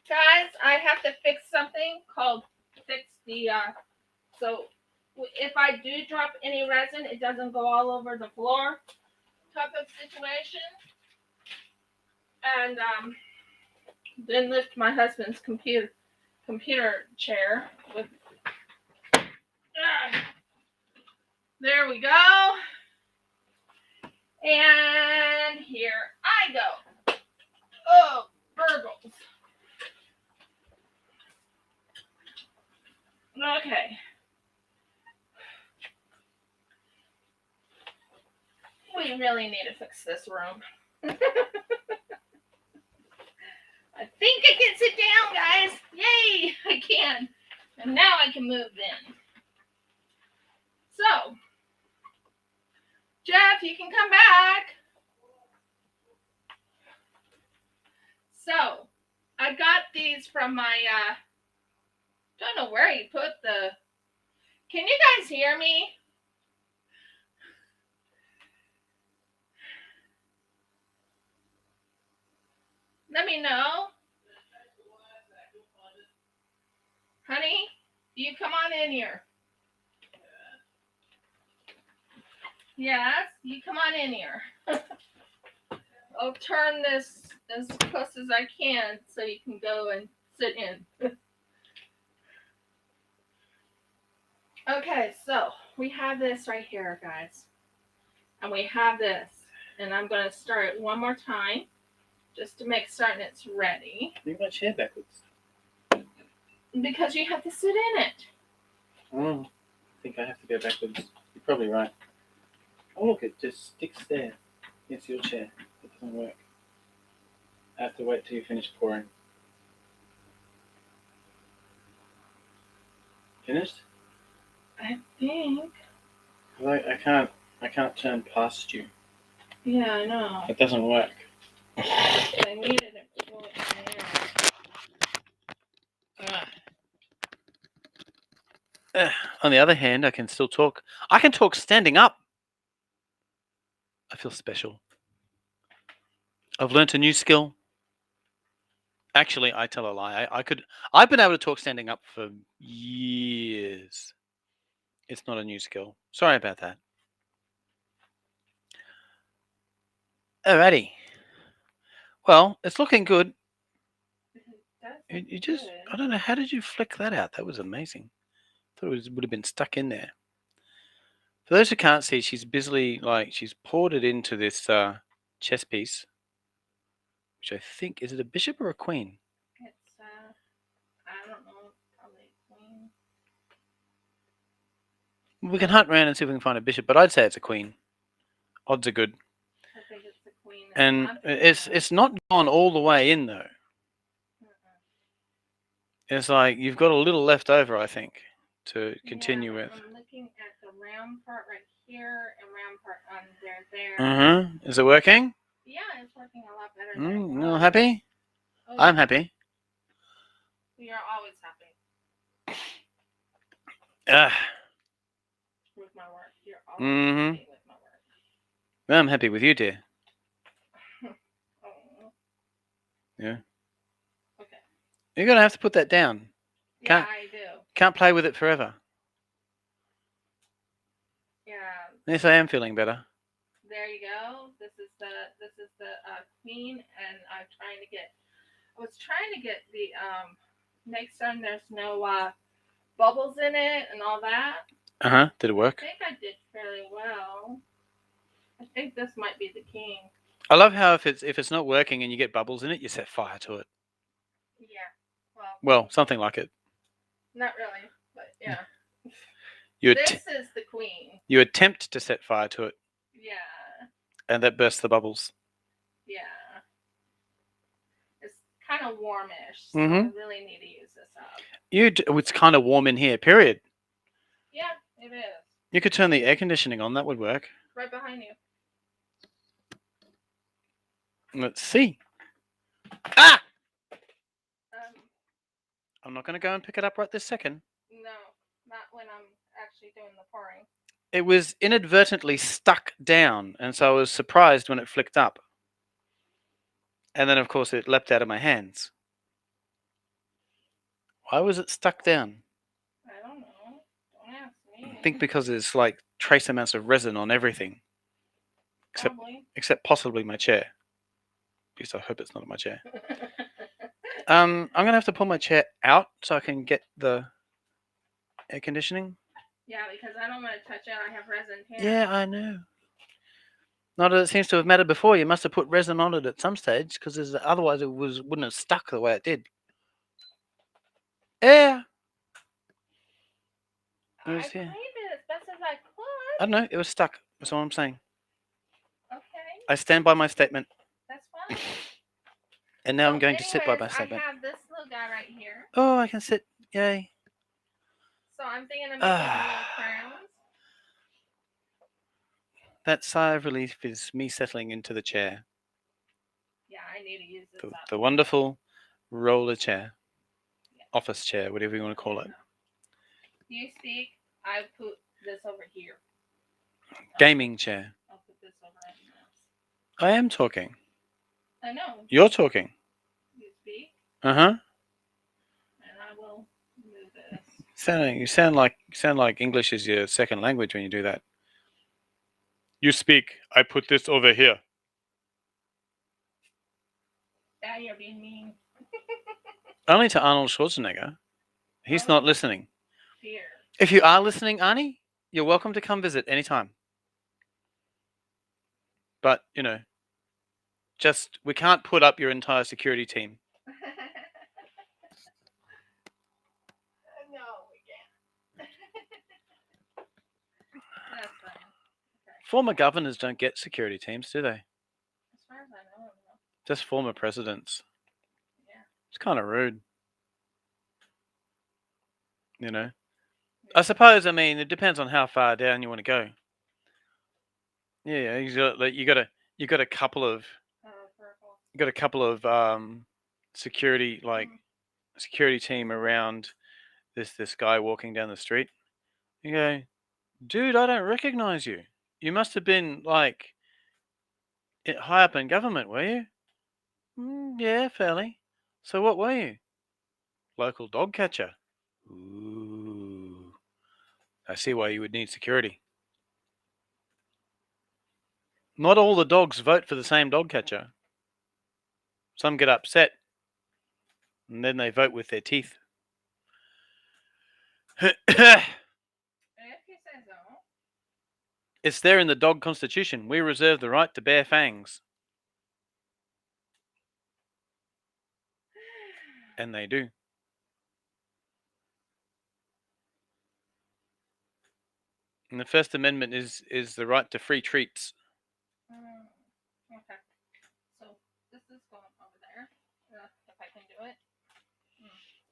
Guys, I have to fix something called fix the, so if I do drop any resin, it doesn't go all over the floor type of situation. And then lift my husband's computer chair with, there we go. And here I go. Oh, burgles. Okay. We really need to fix this room. I think I can sit down, guys. Yay, I can. And now I can move in. So, Jeff, you can come back. So, I got these from my, don't know where you put the, can you guys hear me? Let me know. Honey, you come on in here. Yes, you come on in here. I'll turn this as close as I can so you can go and sit in. Okay, so we have this right here, guys. And we have this. And I'm going to start it one more time just to make certain it's ready. Move my chair backwards. Because you have to sit in it. Oh, I think I have to go backwards. You're probably right. Oh, look, it just sticks there. It's your chair. It doesn't work. I have to wait till you finish pouring. Finished? I think. I can't turn past you. Yeah, I know. It doesn't work. I needed it to go in there. On the other hand, I can still talk. I can talk standing up. I feel special. I've learnt a new skill. Actually, I tell a lie. I've been able to talk standing up for years. It's not a new skill. Sorry about that. Alrighty. Well, it's looking good. You just, I don't know, how did you flick that out? That was amazing. I thought it would have been stuck in there. For those who can't see, she's busily, she's poured it into this chess piece, which I think, is it a bishop or a queen? It's, I don't know, probably a queen. We can hunt around and see if we can find a bishop, but I'd say it's a queen. Odds are good. I think it's a queen. And it's not gone all the way in, though. It's like you've got a little left over, I think, to continue with. I'm looking at the round part right here and round part under there. Is it working? Yeah, it's working a lot better. You happy? Oh, yeah. I'm happy. You're always happy. With my work. You're always happy with my work. Well, I'm happy with you, dear. Oh. Yeah. Okay. You're going to have to put that down. Yeah, I do. Can't play with it forever. Yeah. Yes, I am feeling better. There you go. This is the queen, and I was trying to get the make certain there's no bubbles in it and all that. Did it work? I think I did fairly well. I think this might be the king. I love how if it's not working and you get bubbles in it, you set fire to it. Yeah. Well, something like it. Not really, but yeah. This is the queen. You attempt to set fire to it. Yeah. And that bursts the bubbles. Yeah. It's kind of warmish, so Mhm. I really need to use this up. It's kind of warm in here, period. Yeah, it is. You could turn the air conditioning on. That would work. Right behind you. Let's see. Ah! Um, I'm not going to go and pick it up right this second. no, not when I'm actually doing the pouring. It was inadvertently stuck down, and so I was surprised when it flicked up. And then, of course, it leapt out of my hands. Why was it stuck down? I don't know. Don't ask me. I think because there's like trace amounts of resin on everything. Except possibly my chair. At least I hope it's not my chair. I'm going to have to pull my chair out so I can get the air conditioning. Yeah, because I don't want to touch it. I have resin here. Yeah, I know. Not that it seems to have mattered before. You must have put resin on it at some stage, because otherwise it wouldn't have stuck the way it did. Yeah. I cleaned it as best as I could. I don't know. It was stuck. That's all I'm saying. Okay. I stand by my statement. That's fine. And now I'm going to sit by my statement. I have this little guy right here. Oh, I can sit. Yay. So I'm thinking of making little crowns. That sigh of relief is me settling into the chair. Yeah, I need to use this up. The wonderful roller chair. Yeah. Office chair, whatever you want to call it. You speak, I put this over here. Gaming chair. I'll put this over here. I am talking. I know. You're talking. You speak. Uh-huh. And I will move this. You sound like English is your second language when you do that. You speak. I put this over here. Yeah, you're being mean. Only to Arnold Schwarzenegger. He's not listening. Here. If you are listening, Arnie, you're welcome to come visit anytime. But, we can't put up your entire security team. No, we can't. That's fine. Okay. Former governors don't get security teams, do they? As far as I know, no. Just former presidents. Yeah. It's kind of rude. I suppose, it depends on how far down you want to go. Yeah, you got a couple of security security team around this guy walking down the street. You go, dude, I don't recognize you. You must have been high up in government, were you? Yeah, fairly. So what were you? Local dog catcher. Ooh. I see why you would need security. Not all the dogs vote for the same dog catcher. Some get upset, and then they vote with their teeth. It's there in the dog constitution. We reserve the right to bear fangs. And they do. And the First Amendment is the right to free treats. Okay. So this is going over there. If I can do it.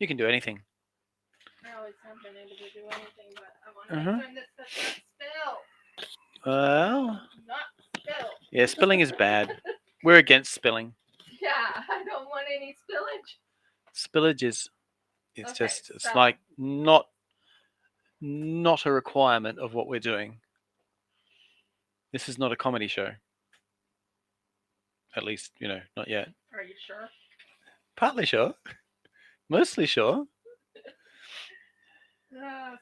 You can do anything. I always have been able to do anything, but I want to make sure this does not spill. Well. Not spill. Yeah, spilling is bad. We're against spilling. Yeah, I don't want any spillage. Spillage is it's like not a requirement of what we're doing. This is not a comedy show. At least, not yet. Are you sure? Partly sure. Mostly sure.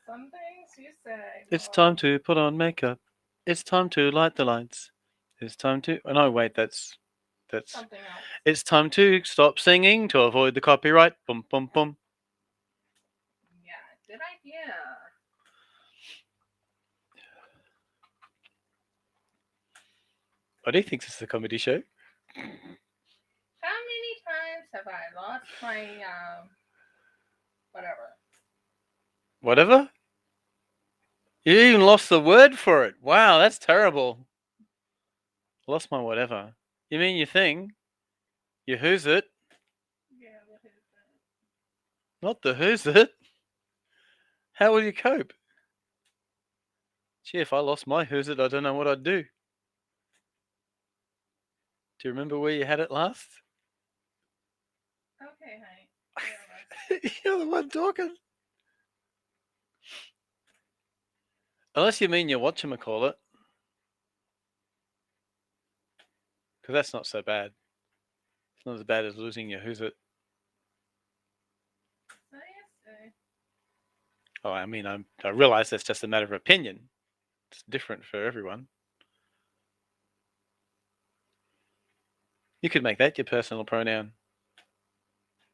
Some things you say. It's time to put on makeup. It's time to light the lights. It's time to... Oh, no, wait, that's... Something else. It's time to stop singing to avoid the copyright. Boom, boom, boom. Yeah, good idea. Why do you think this is a comedy show? How many times have I lost my, whatever? Whatever? You even lost the word for it. Wow, that's terrible. Lost my whatever. You mean your thing? You who's it? Yeah, the who's it. Not the who's it. How will you cope? Gee, if I lost my who's it, I don't know what I'd do. Do you remember where you had it last? Okay, honey. You're the one talking. Unless you mean your whatchamacallit. Because that's not so bad. It's not as bad as losing your who's it. So yes, Oh, I mean, I realize that's just a matter of opinion. It's different for everyone. You could make that your personal pronoun.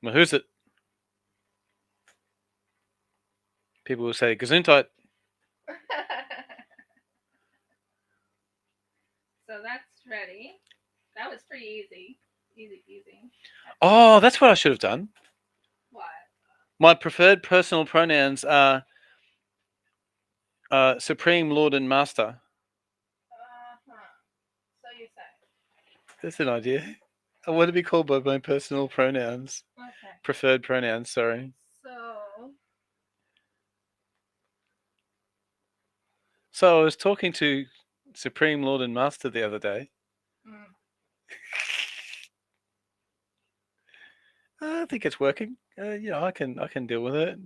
Well, who's it? People will say Gesundheit. So that's ready. That was pretty easy. Easy peasy. Oh, that's what I should have done. What? My preferred personal pronouns are Supreme Lord and Master. So you say. That's an idea. I want to be called by my personal pronouns. Okay. Preferred pronouns, sorry. So I was talking to Supreme Lord and Master the other day. I think it's working. Yeah, I can deal with it.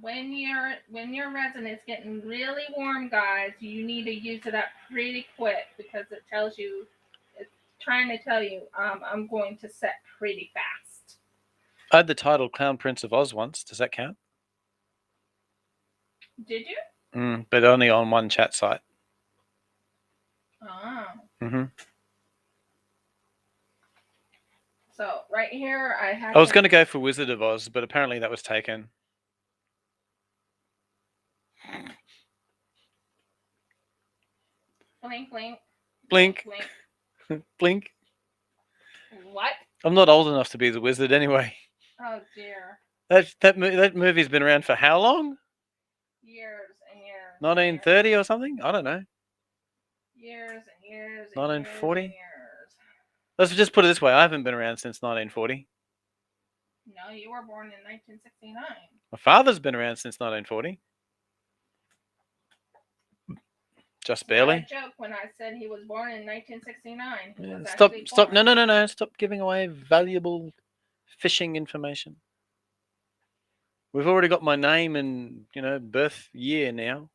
When your resin is getting really warm, guys, you need to use it up pretty quick because it tells you, it's trying to tell you, I'm going to set pretty fast. I had the title Clown Prince of Oz once. Does that count? Did you? But only on one chat site. Oh. Mm-hmm. So right here, I was going to go for Wizard of Oz, but apparently that was taken. Blink, blink. Blink. Blink. Blink. What? I'm not old enough to be the wizard anyway. Oh dear. That movie's been around for how long? Years and years. 1930 or something? I don't know. Years and years. 1940? Years. Let's just put it this way. I haven't been around since 1940. No, you were born in 1969. My father's been around since 1940. Just barely. Not a joke when I said he was born in 1969. He was Stop. No. Stop giving away valuable fishing information. We've already got my name and, birth year now.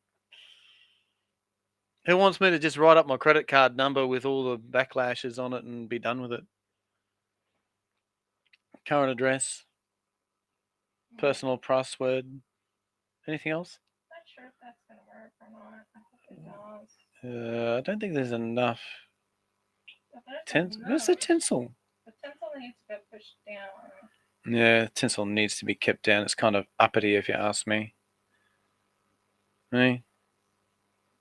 Who wants me to just write up my credit card number with all the backlashes on it and be done with it? Current address, personal password, anything else? Not sure if that's going to work or not. I hope it does. I don't think there's enough. Where's the tinsel? The tinsel needs to get pushed down. Yeah, tinsel needs to be kept down. It's kind of uppity if you ask me. Hey?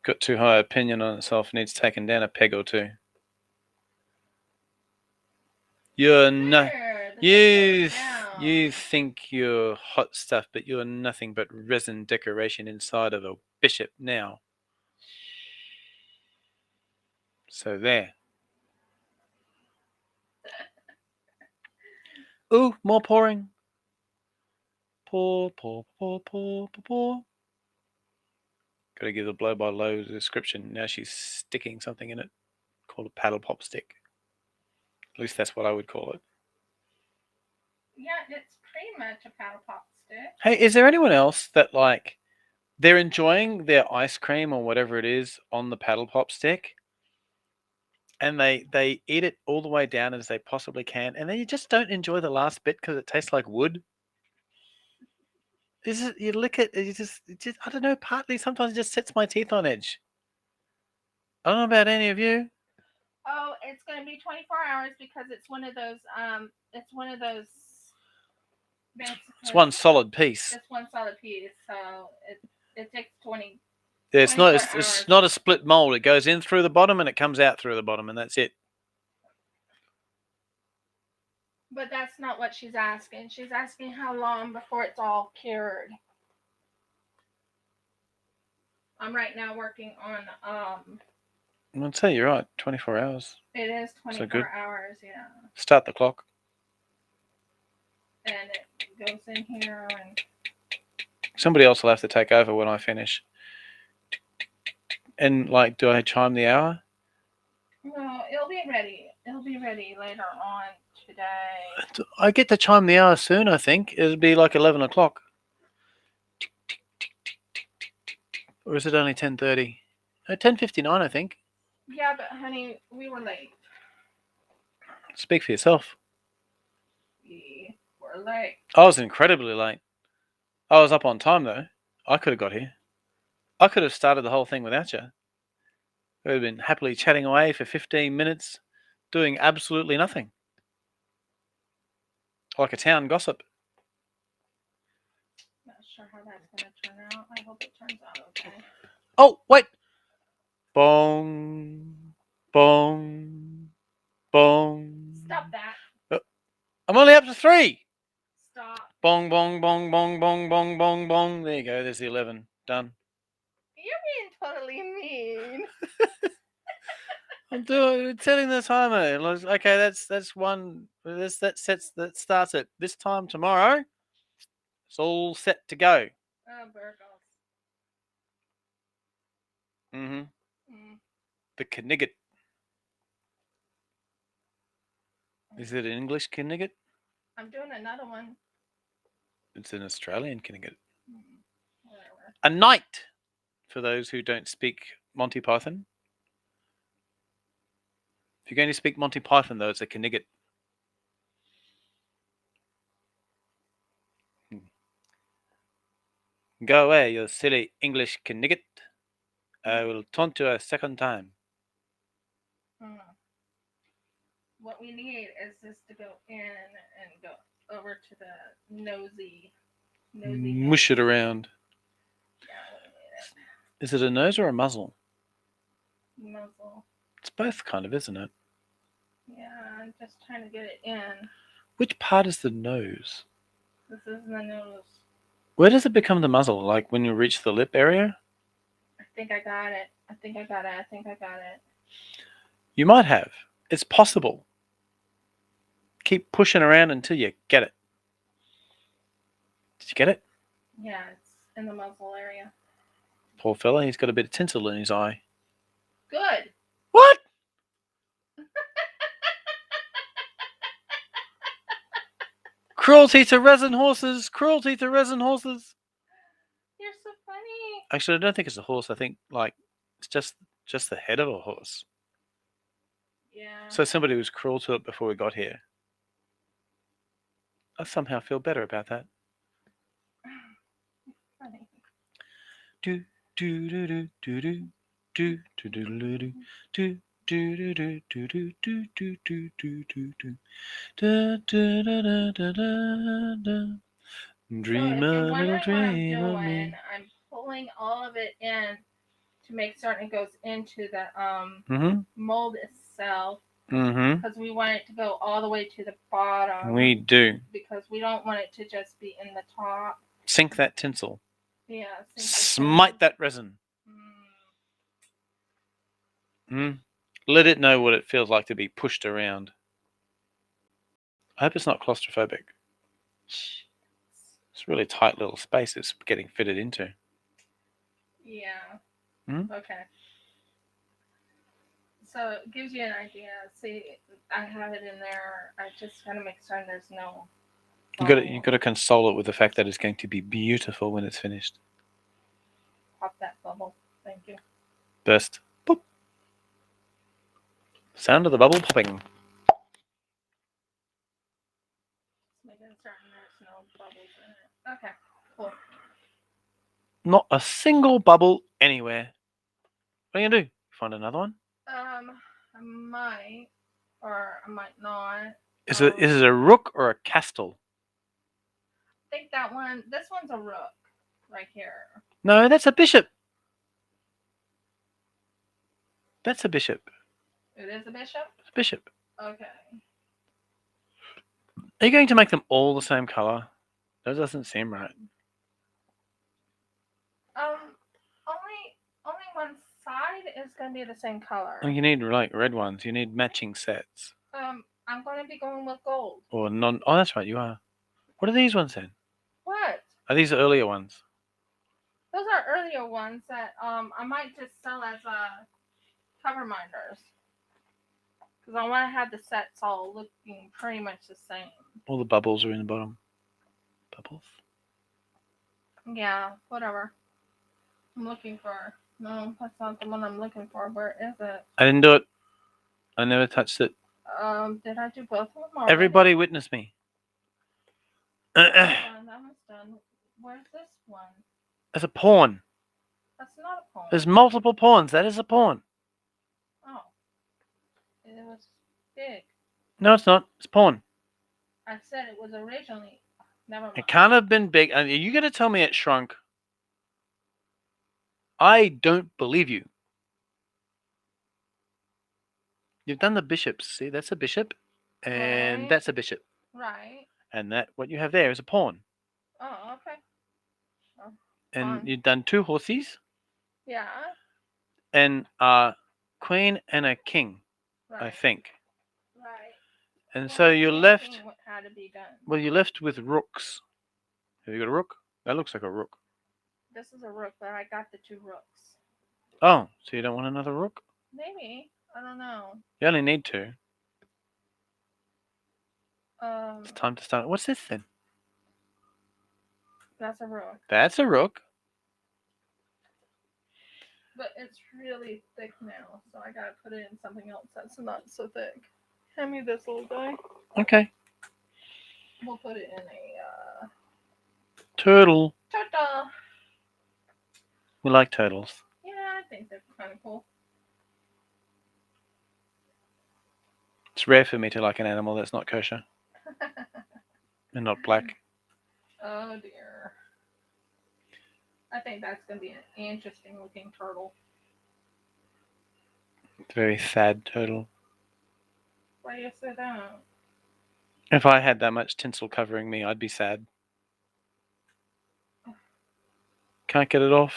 Got too high opinion on itself, needs taken down a peg or two. You're no, you think you're hot stuff, but you're nothing but resin decoration inside of a bishop now. So there. Ooh, more pouring. Pour. Got to give the blow-by-blow description. Now she's sticking something in it called a paddle pop stick. At least that's what I would call it. Yeah, it's pretty much a paddle pop stick. Hey, is there anyone else that, they're enjoying their ice cream or whatever it is on the paddle pop stick, and they eat it all the way down as they possibly can, and then you just don't enjoy the last bit because it tastes like wood? You lick it, it just I don't know, partly sometimes it just sets my teeth on edge. I don't know about any of you. Oh, it's going to be 24 hours because it's one of those It's one solid piece. It's one solid piece, so it takes 20. Yeah, it's not a split mold. It goes in through the bottom and it comes out through the bottom, and that's it. But that's not what she's asking. She's asking how long before it's all cured. I'm right now working on I'd say you're right. 24 hours. it is So 24 good. hours, yeah. Start the clock. And it goes in here and Somebody else will have to take over when I finish. And like, do I chime the hour? no, it'll be ready. It'll be ready later on today. I get to chime the hour soon, I think. It'll be like 11 o'clock. Or is it only 10:30? 10:59, I think. Yeah, but honey, we were late. Speak for yourself. We were late. I was incredibly late. I was up on time, though. I could have got here. I could have started the whole thing without you. We would have been happily chatting away for 15 minutes, doing absolutely nothing. Like a town gossip. Not sure how that's going to turn out. I hope it turns out okay. Oh, wait. Bong, bong, bong. Stop that. I'm only up to 3. Stop. Bong, bong, bong, bong, bong, bong, bong, bong. There you go. There's the 11. Done. You're being totally mean. I'm telling the timer. Okay, that's one. That starts at this time tomorrow. It's all set to go. Oh, Virgos. The knigget. Is it an English knigget? I'm doing another one. It's an Australian knigget. Whatever. A knight, for those who don't speak Monty Python. If you're going to speak Monty Python, though, it's a knigget. Go away, you silly English knigget. I will taunt you a second time. What we need is this to go in and go over to the nosy. Mush it around. Yeah, we need it. Is it a nose or a muzzle? Muzzle. It's both, kind of, isn't it? Yeah, I'm just trying to get it in. Which part is the nose? This is the nose. Where does it become the muzzle? Like when you reach the lip area? I think I got it. I think I got it. You might have. It's possible. Keep pushing around until you get it. Did you get it? Yeah, it's in the muzzle area. Poor fella, he's got a bit of tinsel in his eye. Good. What? Cruelty to resin horses! Cruelty to resin horses! You're so funny. Actually, I don't think it's a horse. I think it's just the head of a horse. Yeah. So somebody was cruel to it before we got here. I somehow feel better about that. Funny. Do do do do do do do do do do do. Do do do do do do do do do do do. Da da da da da da da. Dream so a little dream of me. I'm pulling all of it in to make certain it goes into the mold itself. Because we want it to go all the way to the bottom. We do. Because we don't want it to just be in the top. Sink that tinsel. Yeah. Smite that resin. Let it know what it feels like to be pushed around. I hope it's not claustrophobic. It's a really tight little space it's getting fitted into. Yeah. Okay. So it gives you an idea. See, I have it in there. I just gotta make sure there's no. You got to console it with the fact that it's going to be beautiful when it's finished. Pop that bubble. Thank you. Burst. Boop. Sound of the bubble popping. Making certain there's no bubbles in it. Okay, cool. Not a single bubble anywhere. What are you gonna do? Find another one? I might, or I might not. Is it a rook or a castle? I think that one. This one's a rook, right here. No, that's a bishop. That's a bishop. It is a bishop? It's a bishop. Okay. Are you going to make them all the same color? That doesn't seem right. Only one side is gonna be the same color. Oh, you need like red ones. You need matching sets. I'm gonna be going with gold. Or non. Oh, that's right. You are. What are these ones then? What? Are these the earlier ones? Those are earlier ones that I might just sell as cover minders. Because I want to have the sets all looking pretty much the same. All the bubbles are in the bottom. Bubbles? Yeah, whatever. I'm looking for. No, that's not the one I'm looking for. Where is it? I didn't do it. I never touched it. Did I do both of them already? Everybody witness me. That one's done. Where's this one? There's a pawn. That's not a pawn. There's multiple pawns. That is a pawn. Oh. It was big. No, it's not. It's pawn. I said it was originally. Never mind. It can't have been big. Are you going to tell me it shrunk? I don't believe you. You've done the bishops. See, that's a bishop. And Right. that's a bishop. Right. And that what you have there is a pawn. Oh, okay. Oh, and fine. you've done two horses. Yeah. And a queen and a king, Right. I think. Right. And Well, so you're left. what had to be done. Well, you're left with rooks. Have you got a rook? That looks like a rook. This is a rook, but I got the two rooks. Oh, so you don't want another rook? Maybe. I don't know. You only need two. It's time to start. What's this then? That's a rook. That's a rook. But it's really thick now, so I gotta put it in something else that's not so thick. Hand me this little guy. Okay. We'll put it in a Turtle. turtle. We like turtles. Yeah, I think they're kind of cool. It's rare for me to like an animal that's not kosher and not black. Oh dear. I think that's going to be an interesting looking turtle. It's a very sad turtle. Why do you say that? If I had that much tinsel covering me, I'd be sad. Can't get it off.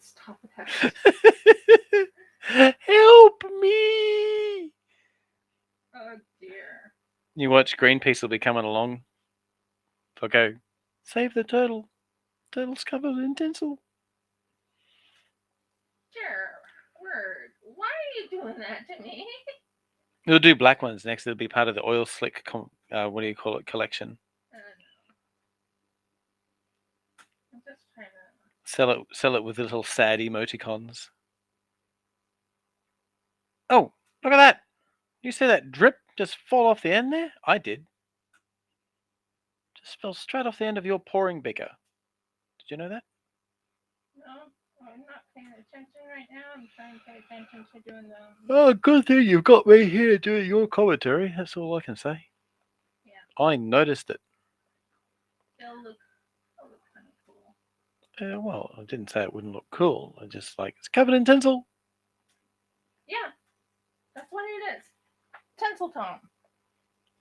Stop that. Help me! Oh dear. You watch Greenpeace will be coming along. They'll go, save the turtle. Turtle's covered in tinsel. Dear word, why are you doing that to me? We'll do black ones next. It'll be part of the oil slick, what do you call it, collection. I don't know. I'm just trying to... Sell it with little sad emoticons. Oh, look at that. You see that drip just fall off the end there? I did. Just fell straight off the end of your pouring beaker. Did you know that? No, I'm not paying attention right now. I'm trying to pay attention to doing the... Oh, good thing you've got me here doing your commentary. That's all I can say. Yeah. I noticed it. It'll look kind of cool. Well, I didn't say it wouldn't look cool. I just like, it's covered in tinsel. Yeah, that's what it is. Tinsel Tom.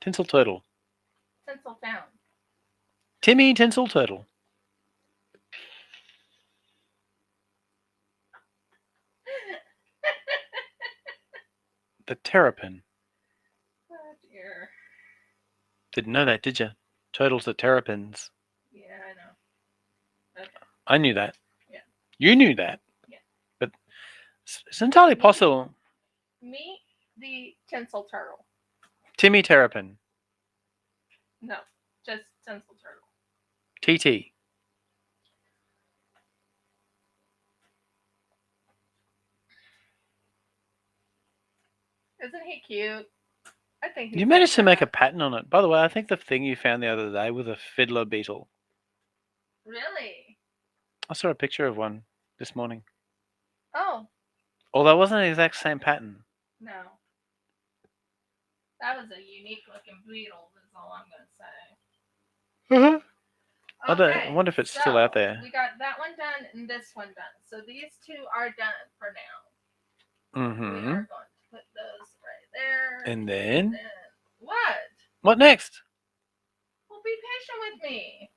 Tinsel turtle. Tinsel Town. Timmy Tinsel Turtle. The terrapin. Oh dear. Didn't know that, did you? Turtles are terrapins. Yeah, I know. Okay. I knew that. Yeah. You knew that. Yeah. But it's entirely possible. Meet the tinsel turtle. Timmy Terrapin. No, just tinsel turtle. TT. Isn't he cute? I think he's You managed to make a cute. pattern on it. By the way, I think the thing you found the other day was a fiddler beetle. Really? I saw a picture of one this morning. Oh. Although it wasn't the exact same pattern. No. That was a unique looking beetle, is all I'm going to say. I wonder if it's still out there. We got that one done and this one done. So these two are done for now. Mm-hmm. We are going to put those right there. And then? What? What next? Well, be patient with me.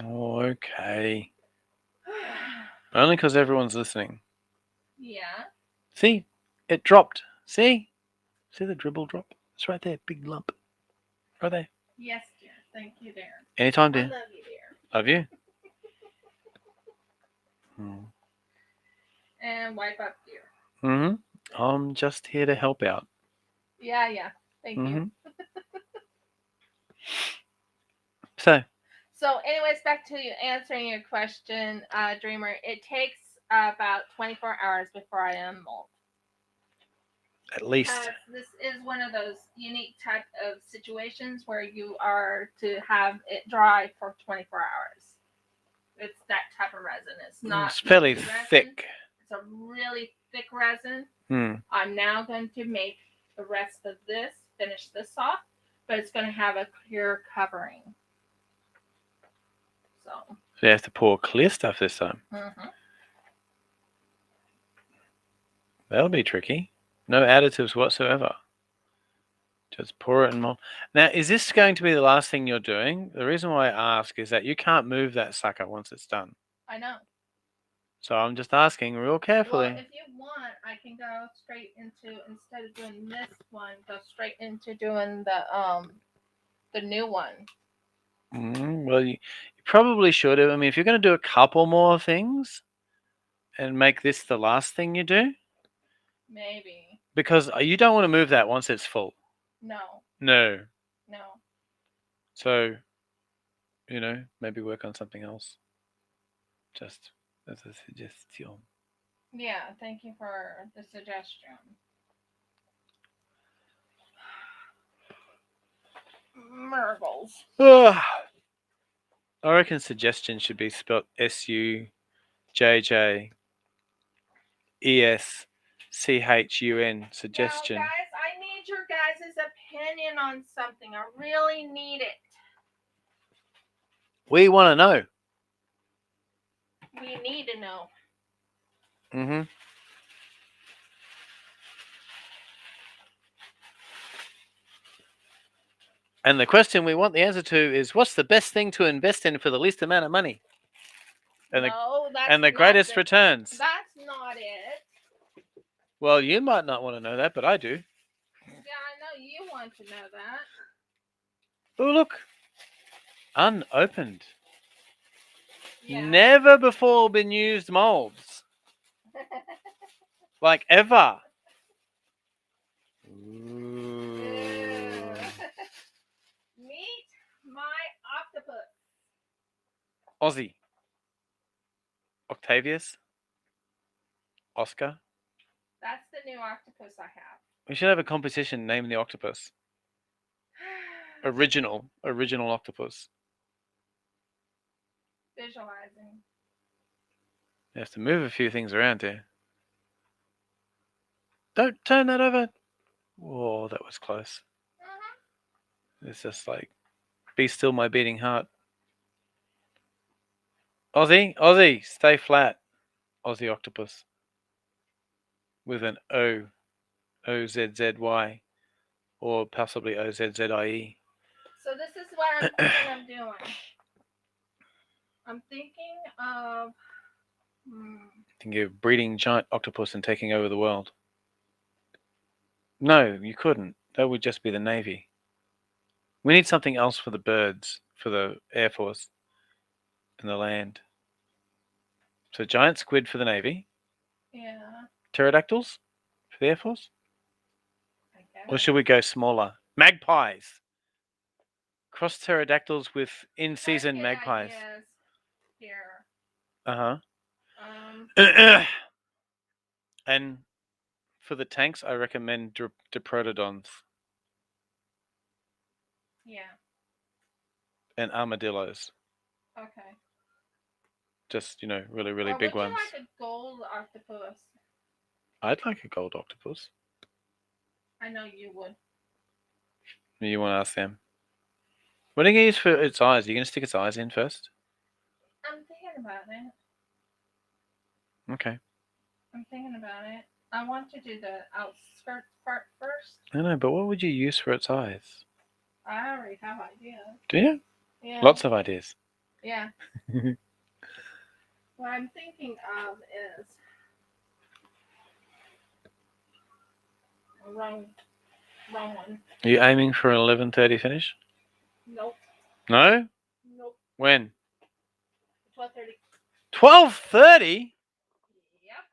Oh, okay. Only because everyone's listening. Yeah. See? It dropped. See? See the dribble drop? It's right there. Big lump. Right there. Yes, dear. Thank you, dear. Anytime, dear. I love you, dear. Love you. Hmm. And wipe up, dear. Mm-hmm. I'm just here to help out. Yeah, yeah. Thank you. So, anyways, back to answering your question, Dreamer. It takes about 24 hours before I unmold. at least. This is one of those unique type of situations where you are to have it dry for 24 hours. It's that type of resin. It's not. It's fairly resin. thick. It's a really thick resin. Hmm. I'm now going to make the rest of this, finish this off, but it's going to have a clear covering. So you have to pour clear stuff this time. Mm-hmm. That'll be tricky. No additives whatsoever. Just pour it and mold. Now, is this going to be the last thing you're doing? The reason why I ask is that you can't move that sucker once it's done. I know. So I'm just asking real carefully. Well, if you want, I can go straight into, instead of doing this one, go straight into doing the new one. Well, you probably should have. I mean, if you're going to do a couple more things and make this the last thing you do. Maybe. Because you don't want to move that once it's full. No. No. No. So, maybe work on something else. Just as a suggestion. Yeah, thank you for the suggestion. Murgles. I reckon suggestion should be spelled SUJJESCHUN. Suggestion. Now, guys, I need your guys' opinion on something. I really need it. We want to know. We need to know. Mm-hmm. And the question we want the answer to is, what's the best thing to invest in for the least amount of money? And the greatest returns. That's not it. Well, you might not want to know that, but I do. Yeah, I know you want to know that. Oh, look. Unopened. Yeah. Never before been used molds. Like ever. Meet my octopus. Aussie. Octavius. Oscar. That's the new octopus I have. We should have a competition, name the octopus. Original octopus. Visualizing. You have to move a few things around here. Don't turn that over. Whoa, that was close. It's just like, be still my beating heart. Aussie, stay flat. Aussie octopus. With an O, O-Z-Z-Y, or possibly O-Z-Z-I-E. So this is what I'm thinking of doing. I'm thinking of... Thinking of breeding giant octopus and taking over the world. No, you couldn't. That would just be the Navy. We need something else for the birds, for the Air Force and the land. So giant squid for the Navy. Yeah. Pterodactyls for the Air Force? I guess. Or should we go smaller? Magpies. Cross pterodactyls with in-season magpies. Ideas here. Uh-huh. And for the tanks, I recommend Diprotodons. Yeah. And armadillos. Okay. Just, really, really big ones. Would you like a gold octopus? I'd like a gold octopus. I know you would. You want to ask them? What are you going to use for its eyes? Are you going to stick its eyes in first? I'm thinking about it. Okay. I'm thinking about it. I want to do the outskirts part first. I know, but what would you use for its eyes? I already have ideas. Do you? Yeah. Lots of ideas. Yeah. What I'm thinking of is wrong one. Are you aiming for an 11:30 finish? Nope. No? Nope. When? 12:30. 12:30? Yep.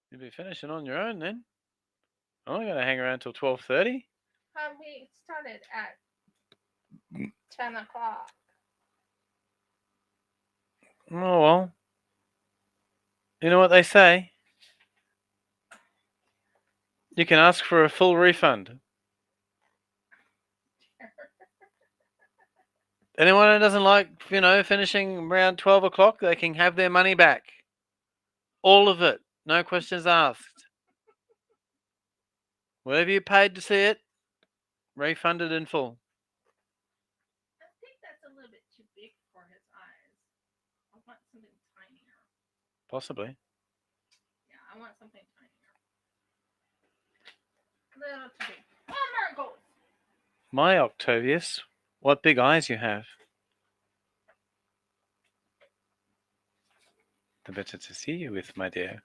You'll be finishing on your own then. I'm not going to hang around till 12:30. We started at 10 o'clock. Oh, well. You know what they say? You can ask for a full refund. Anyone who doesn't like, finishing around 12 o'clock, they can have their money back. All of it. No questions asked. Whatever you paid to see it, refunded in full. I think that's a little bit too big for his eyes. I want something tinier. Possibly. Yeah, I want something tinier. A little too big. Oh, Margot! My Octavius, what big eyes you have. The better to see you with, my dear.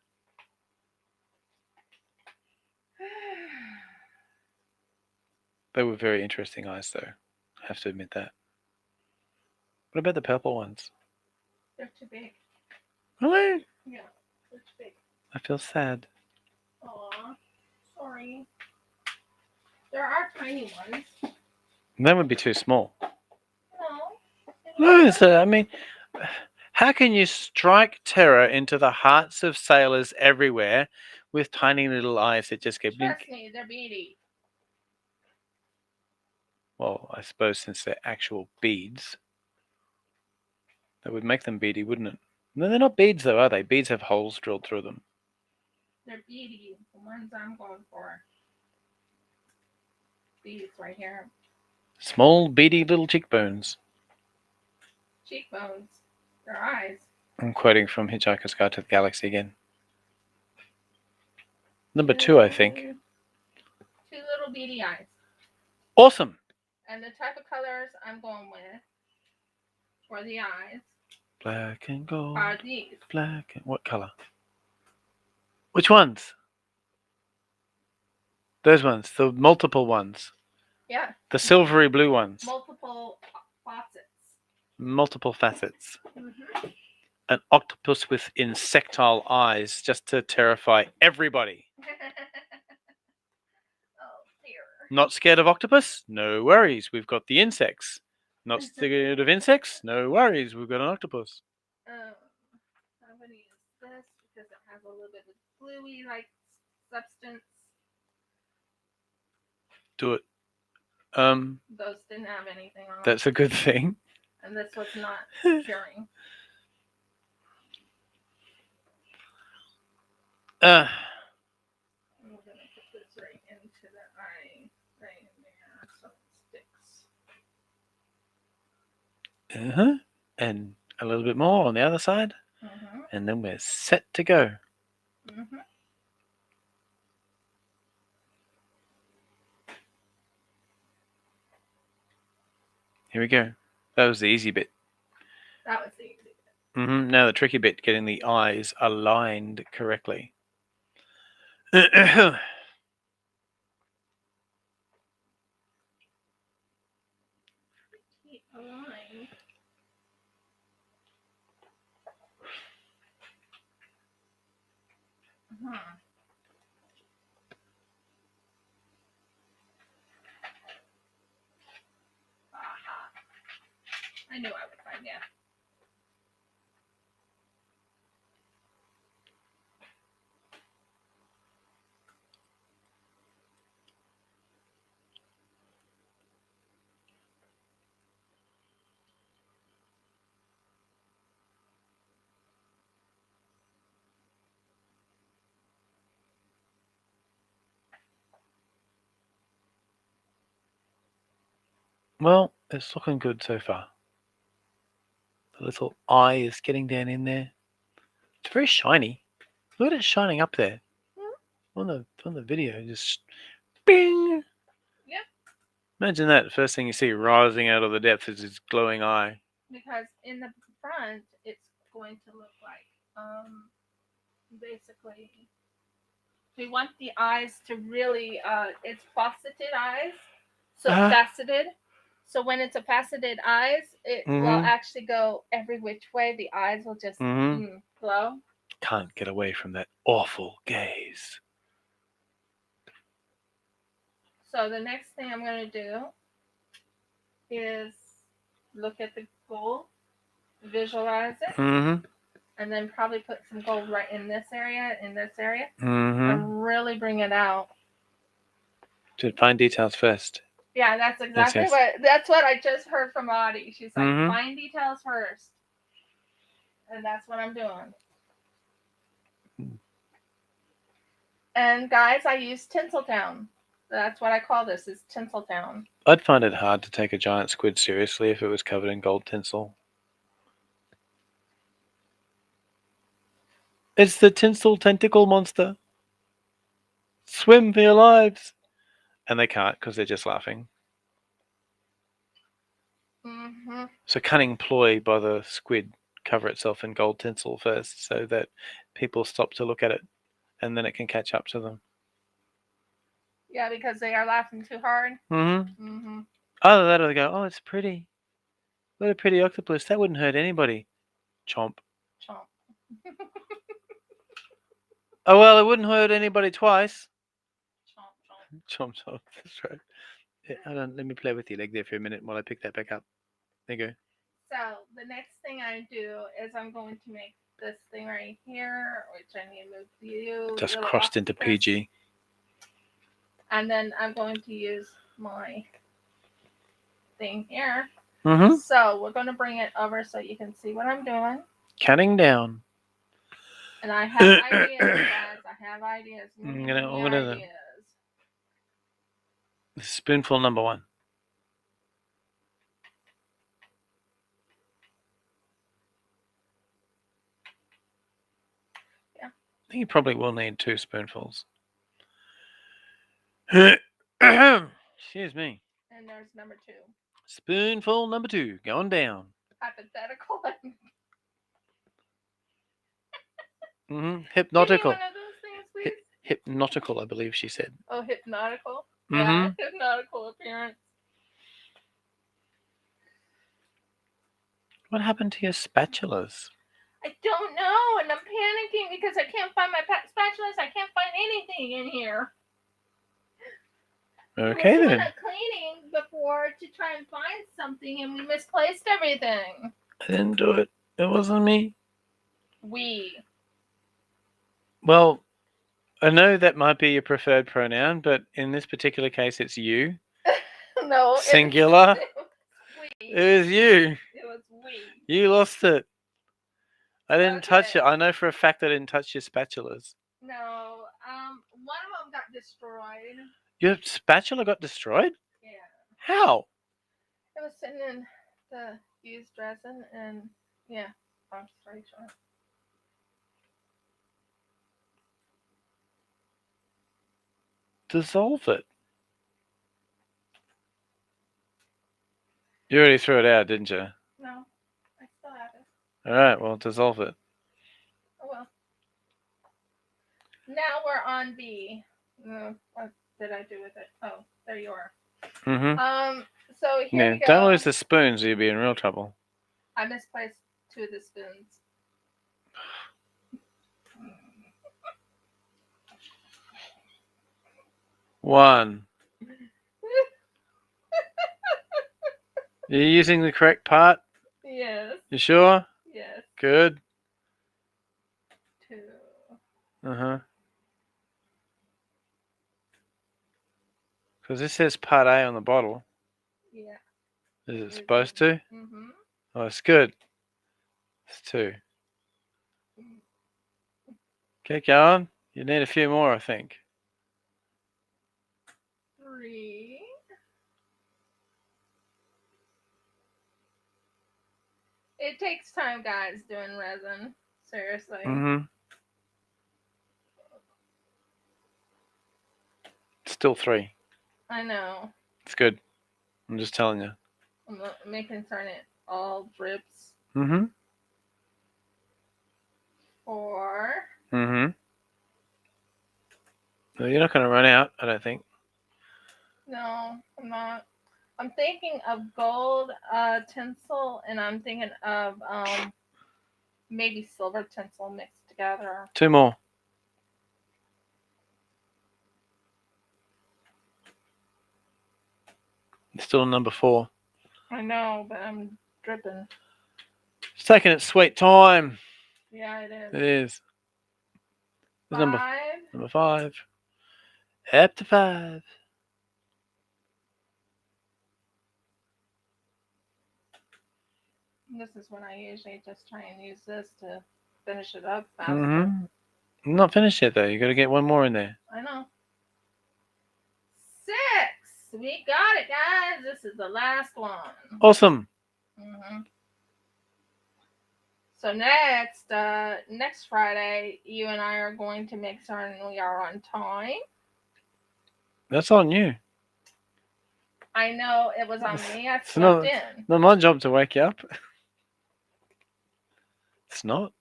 They were very interesting eyes, though. I have to admit that. What about the purple ones? They're too big. Really? Yeah, they're too big. I feel sad. Aw, sorry. There are tiny ones. That would be too small. No. No, I mean, how can you strike terror into the hearts of sailors everywhere with tiny little eyes that just get Trust blinking? me, they're beady. Well, I suppose since they're actual beads, that would make them beady, wouldn't it? No, they're not beads, though, are they? Beads have holes drilled through them. They're beady. The ones I'm going for. These right here. Small, beady little cheekbones. Cheekbones. Their eyes. I'm quoting from Hitchhiker's Guide to the Galaxy again. Number 2, I think. 2 little beady eyes. Awesome. And the type of colors I'm going with for the eyes Black and gold. are these. Black and what color? Which ones? Those ones, the multiple ones. Yeah. The silvery blue ones. Multiple faucets. Multiple facets. Mm-hmm. An octopus with insectile eyes just to terrify everybody. Oh, dear. Not scared of octopus? No worries, we've got the insects. Not scared of insects? No worries, we've got an octopus. I'm going to use this because it has a little bit of gluey-like substance. Do it. Those didn't have anything on them. That's a good thing. And this was not curing. I'm going to put this right into the eye, right in there, so it sticks. And a little bit more on the other side. Mm-hmm. And then we're set to go. Mm-hmm. Here we go. That was the easy bit. That was the easy bit. Now the tricky bit, getting the eyes aligned correctly. Aligned. I knew I would find you. Well, it's looking good so far. The little eye is getting down in there. It's very shiny. Look at it shining up there. on the video, just bing. Yep. Imagine that. First thing you see rising out of the depths is his glowing eye. Because in the front, it's going to look like, basically, we want the eyes to really, it's faceted eyes, so faceted. So when it's a faceted eyes, it will actually go every which way. The eyes will just glow. Can't get away from that awful gaze. So the next thing I'm going to do is look at the gold, visualize it, and then probably put some gold right in this area, and really bring it out. To find details first. Yeah, that's exactly that's what I just heard from Audie. She's like, find details first. And that's what I'm doing. And guys, I use Tinseltown. That's what I call this, is Tinseltown. I'd find it hard to take a giant squid seriously if it was covered in gold tinsel. It's the tinsel tentacle monster. Swim for your lives. And they can't because they're just laughing. So cunning ploy by the squid, cover itself in gold tinsel first so that people stop to look at it and then it can catch up to them. Yeah, because they are laughing too hard. Either that or they go, oh, it's pretty. What a pretty octopus. That wouldn't hurt anybody. Chomp. Chomp. Oh, well, it wouldn't hurt anybody twice. Chomp, chomp. Chomp, chomp. That's right. Yeah, let me play with your leg there for a minute while I pick that back up. There you go. So the next thing I do is I'm going to make this thing right here, which I need to move to you. Just crossed into PG. And then I'm going to use my thing here. So we're going to bring it over so you can see what I'm doing. Cutting down. And I have ideas, guys. I have ideas. I'm gonna spoonful number 1. Yeah. I think you probably will need 2 spoonfuls. Excuse me. And there's number 2. Spoonful number 2 going down. Hypothetical. Hypnotical. One of those things, please? Hypnotical, I believe she said. Oh, hypnotical? Yeah, hypnotical appearance. What happened to your spatulas? I don't know, and I'm panicking because I can't find my spatulas. I can't find anything in here. Okay, then. We were cleaning before to try and find something, and we misplaced everything. I didn't do it. It wasn't me. We. Well, I know that might be your preferred pronoun, but in this particular case, it's you. No. Singular. It was you. It was we. You lost it. I didn't touch it. I know for a fact I didn't touch your spatulas. No. One of them got destroyed. Your spatula got destroyed? Yeah. How? It was sitting in the used resin, and yeah, I'm sorry, Sean. Dissolve it. You already threw it out, didn't you? No, I still have it. All right, well, dissolve it. Oh, well. Now we're on B. What did I do with it? Oh, there you are. So here we go. Don't lose the spoons or you'll be in real trouble. I misplaced 2 of the spoons. One. Are you using the correct part? Yes. You sure? Yes. Good. 2. Because this says part A on the bottle. Yeah. Is it supposed to? Oh, it's good. It's 2. Keep going. You need a few more, I think. 3. It takes time, guys, doing resin. Seriously. still 3. I know. It's good. I'm just telling you. I'm making certain it all drips. Mm-hmm. 4. Mm-hmm. No, you're not going to run out, I don't think. No, I'm not. I'm thinking of gold tinsel, and I'm thinking of maybe silver tinsel mixed together. 2 more. It's still number 4. I know, but I'm dripping. It's taking its sweet time. Yeah, it is. It is. It's 5. number 5. Up to 5. This is when I usually just try and use this to finish it up faster. Mm-hmm. I'm not finished yet, though. You got to get one more in there. I know. 6. We got it, guys. This is the last one. Awesome. Mm-hmm. So next Friday, you and I are going to make certain we are on time. That's on you. I know it was on me. I slept in. Not my job to wake you up. It's not.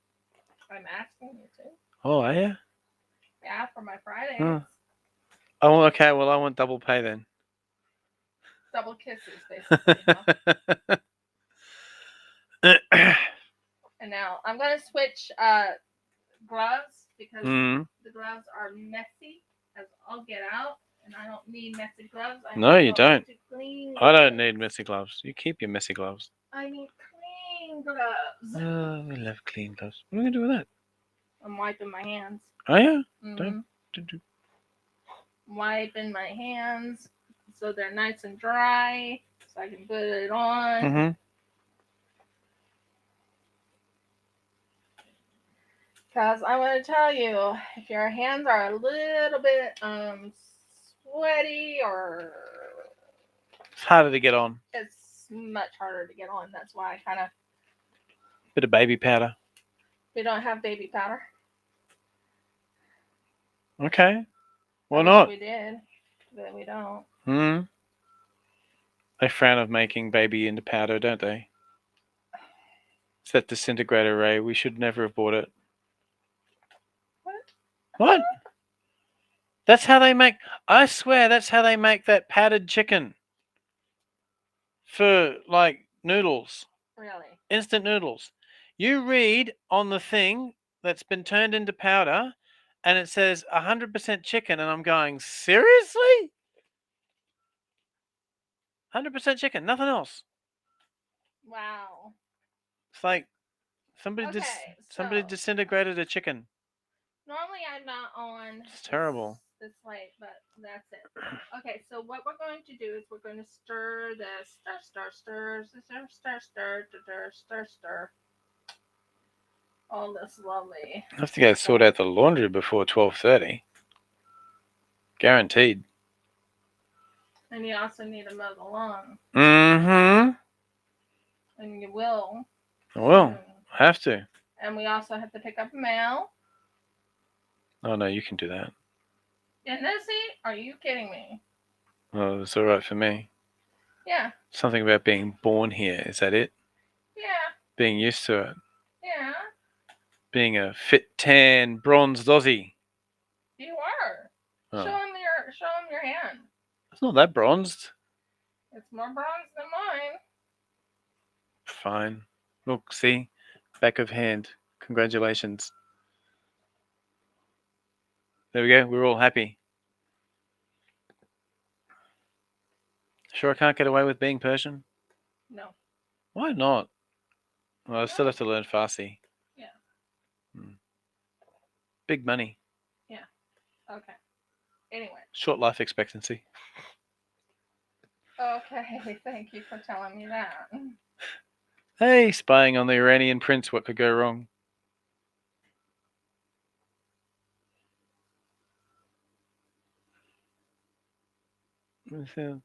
I'm asking you to. Oh, are you? Yeah, for my Fridays. Huh. Oh, okay. Well, I want double pay then. Double kisses, basically. Huh? And now I'm going to switch gloves because the gloves are messy as all get out, and I don't need messy gloves. No, you don't. Clean I don't need messy gloves. You keep your messy gloves. I need clean gloves. Oh, we love clean gloves. What are we going to do with that? I'm wiping my hands. Oh, yeah? Mm-hmm. Wiping my hands so they're nice and dry so I can put it on. Mm-hmm. Because I want to tell you, if your hands are a little bit sweaty or... It's harder to get on. It's much harder to get on. That's why I kind of... Bit of baby powder. We don't have baby powder. Okay. Why not? We did, but we don't. Hmm. They frown of making baby into powder, don't they? It's that disintegrator ray. We should never have bought it. What? That's how they make... I swear that's how they make that powdered chicken. For, like, noodles. Really? Instant noodles. You read on the thing that's been turned into powder, and it says 100% chicken, and I'm going, seriously? 100% chicken, nothing else. Wow. It's like somebody disintegrated a chicken. Normally I'm not on. It's terrible. This light, but that's it. Okay, so what we're going to do is we're going to stir this. Stir. All this lovely. I have to go sort out the laundry before 12:30. Guaranteed. And you also need to mow the lawn. Mm-hmm. And you will. I will. I have to. And we also have to pick up mail. Oh, no, you can do that. And Nessie, are you kidding me? Oh, it's all right for me. Yeah. Something about being born here. Is that it? Yeah. Being used to it. Yeah. Being a fit, tan, bronzed Aussie. You are. Oh. Show him your hand. It's not that bronzed. It's more bronzed than mine. Fine. Look, see? Back of hand. Congratulations. There we go. We're all happy. Sure I can't get away with being Persian? No. Why not? Well, I still have to learn Farsi. Yeah. Big money. Yeah. Okay. Anyway. Short life expectancy. Okay. Thank you for telling me that. Hey, spying on the Iranian prince. What could go wrong?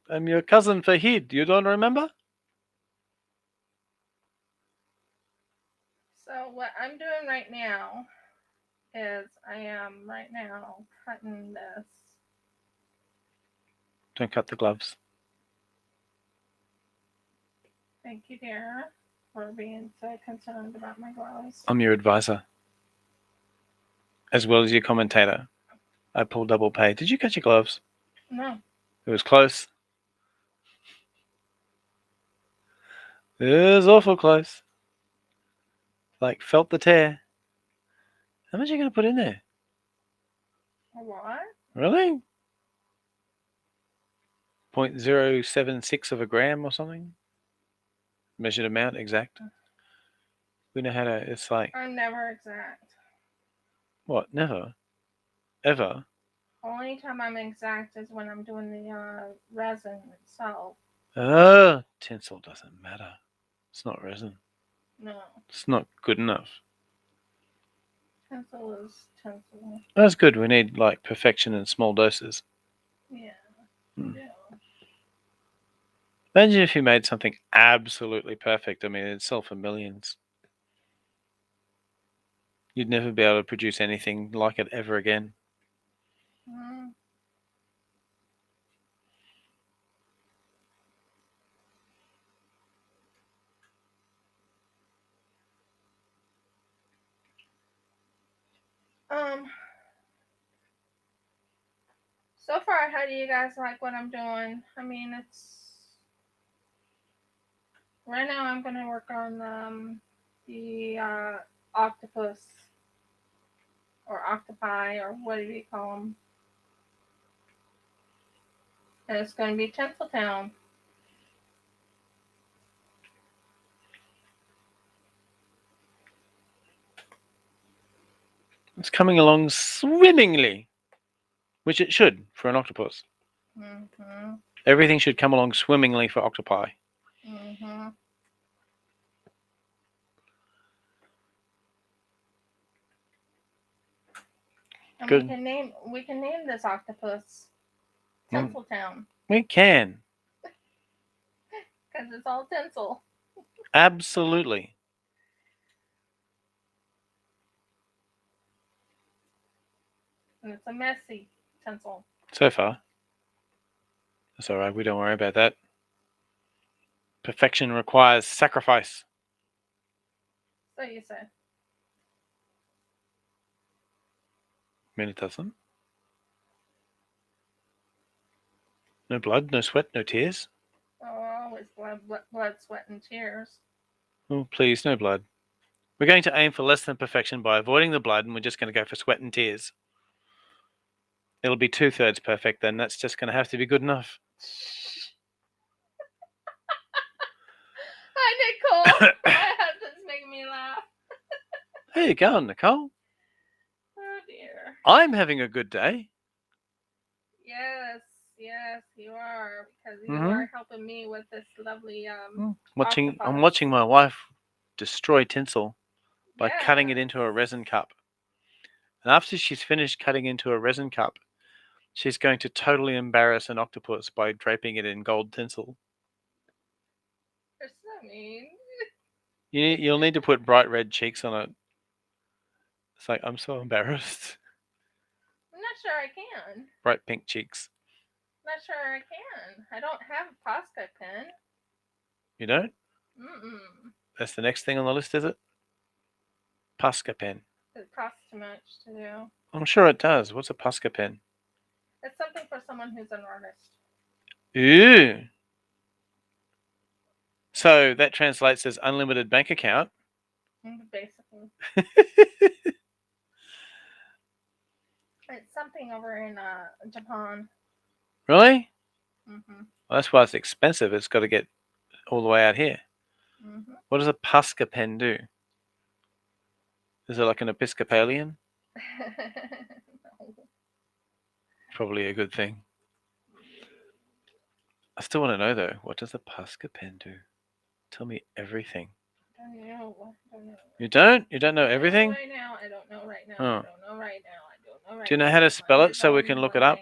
I'm your cousin Fahid. You don't remember? So what I'm doing right now is I am right now cutting this Don't cut the gloves. Thank you, dear, for being so concerned about my gloves. I'm your advisor, as well as your commentator. I pull double pay. Did you cut your gloves? No. It was close. It was awful close. Like, felt the tear. How much are you going to put in there? What? Really? 0.076 of a gram or something? Measured amount, exact. We know how to, it's like, I'm never exact. what? Never? Ever? Only time I'm exact is when I'm doing the resin itself. Oh, tinsel doesn't matter. It's not resin. No. It's not good enough. Tinsel is tinsel. That's good. We need, like, perfection in small doses. Yeah. Hmm. Yeah. Imagine if you made something absolutely perfect. I mean, it'd sell for millions. You'd never be able to produce anything like it ever again. Mm. So far, how do you guys like what I'm doing? I mean, it's right now. I'm gonna work on the octopus or octopi or whatever you call them, and it's gonna be Tinseltown. It's coming along swimmingly, which it should for an octopus. Mhm. Everything should come along swimmingly for octopi. Mhm. And Good. we can name this octopus Tinseltown We can. because it's all tinsel. Absolutely. And it's a messy tinsel. So far. That's all right. We don't worry about that. Perfection requires sacrifice. So you say. I mean, it doesn't. No blood, no sweat, no tears. Oh, always blood, sweat, and tears. Oh, please, no blood. We're going to aim for less than perfection by avoiding the blood, and we're just going to go for sweat and tears. It'll be 2/3 perfect then. That's just going to have to be good enough. Hi, Nicole. My husband's making me laugh. There you go, Nicole. Oh, dear. I'm having a good day. Yes, you are. Because you Mhm. are helping me with this lovely I'm octopus. watching my wife destroy tinsel by Yeah. cutting it into a resin cup. And after she's finished cutting into a resin cup, she's going to totally embarrass an octopus by draping it in gold tinsel. You're so mean. You'll need to put bright red cheeks on it. It's like, I'm so embarrassed. I'm not sure I can. Bright pink cheeks. Not sure I can. I don't have a Posca pen. You don't? Mm-mm. That's the next thing on the list, is it? Posca pen. It costs too much to do. I'm sure it does. What's a Posca pen? It's something for someone who's an artist. Ooh. So that translates as unlimited bank account. Basically. It's something over in Japan. Really? Mm-hmm. Well, that's why it's expensive. It's got to get all the way out here. Mm-hmm. What does a Posca pen do? Is it like an Episcopalian? No. Probably a good thing. I still want to know though. What does a Posca pen do? Tell me everything. I don't know. You don't? You don't know everything? Right now, I don't know right now. Oh. I don't know right now. I don't know right now. Do you know how to spell it so we can look it up?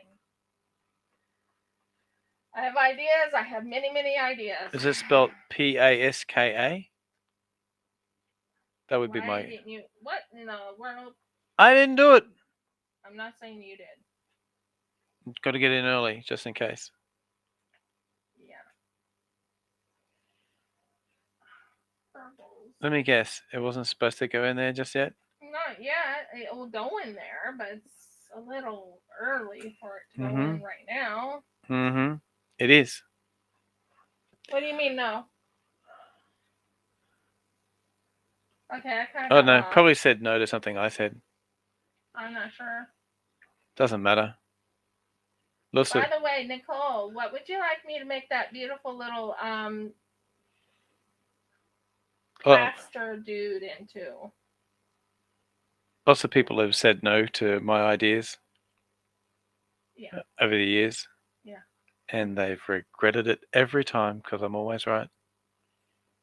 I have ideas. I have many, many ideas. Is it spelled Paska? That would be Why my. didn't you? What in the world? I didn't do it. I'm not saying you did. Got to get in early just in case. Let me guess. It wasn't supposed to go in there just yet? Not yet. It will go in there, but it's a little early for it to go Mm-hmm. in right now. Mm-hmm. It is. What do you mean, no? Okay, I kind of Oh, got no. lost. Probably said no to something I said. I'm not sure. Doesn't matter. Lots By of... the way, Nicole, what would you like me to make that beautiful little Oh, pastor dude into? lots of people have said no to my ideas Yeah, over the years, yeah. and they've regretted it every time because I'm always right.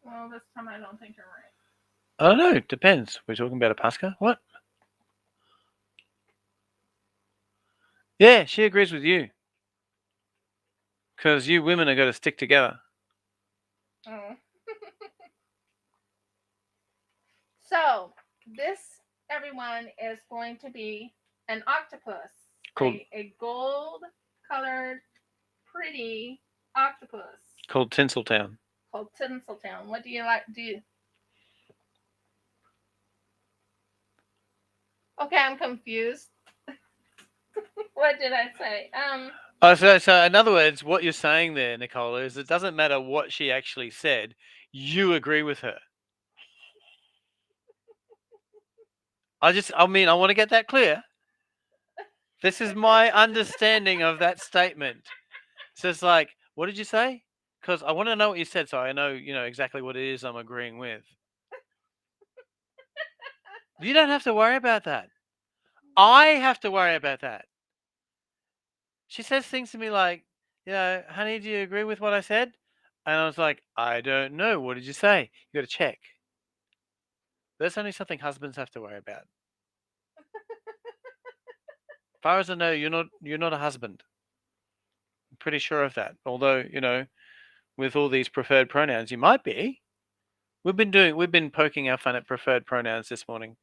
Well, this time I don't think you're right. I don't know. Depends. We're talking about a Pascha? What? Yeah, she agrees with you. Because you women are going to stick together. Oh. So, this, everyone, is going to be an octopus. Called A gold colored, pretty octopus called Tinseltown. called Tinseltown. What do you like? Okay, I'm confused. What did I say? Oh, so in other words, what you're saying there, Nicola, is it doesn't matter what she actually said, you agree with her. I want to get that clear. This is my understanding of that statement. So it's like, what did you say? Because I want to know what you said, so I know, exactly what it is I'm agreeing with. You don't have to worry about that. I have to worry about that. She says things to me like, honey, do you agree with what I said? And I was like, I don't know. What did you say? You got to check. That's only something husbands have to worry about. As far as I know, you're not a husband. I'm pretty sure of that. Although, with all these preferred pronouns, you might be. We've been poking our fun at preferred pronouns this morning,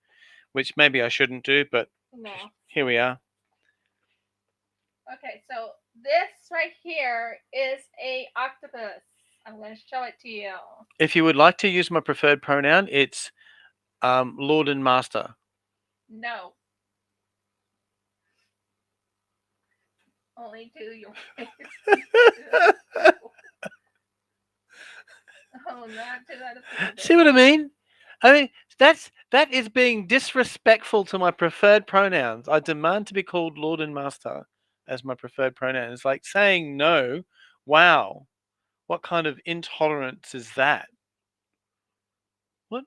which maybe I shouldn't do, but no. here we are. Okay, so this right here is a octopus. I'm going to show it to you. If you would like to use my preferred pronoun, it's Lord and Master. No. Only do your Oh, not to that. See what I mean? I mean, that is being disrespectful to my preferred pronouns. I demand to be called Lord and Master as my preferred pronoun. It's like saying no. Wow. What kind of intolerance is that? What?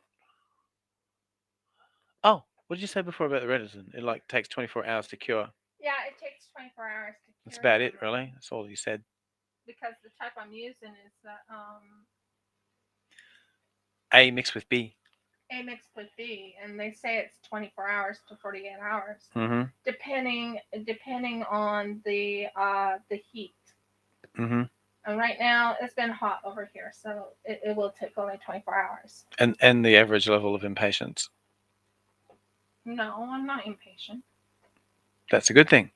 Oh, what did you say before about the resin? It like takes 24 hours to cure. Yeah, it takes 24 hours to cure. That's about it, really. That's all you said. Because the type I'm using is A mixed with B. A mixed with B, and they say it's 24 hours to 48 hours, Mm-hmm. depending on the heat. Mm-hmm. And right now it's been hot over here, so it will take only 24 hours. And the average level of impatience. No, I'm not impatient. That's a good thing.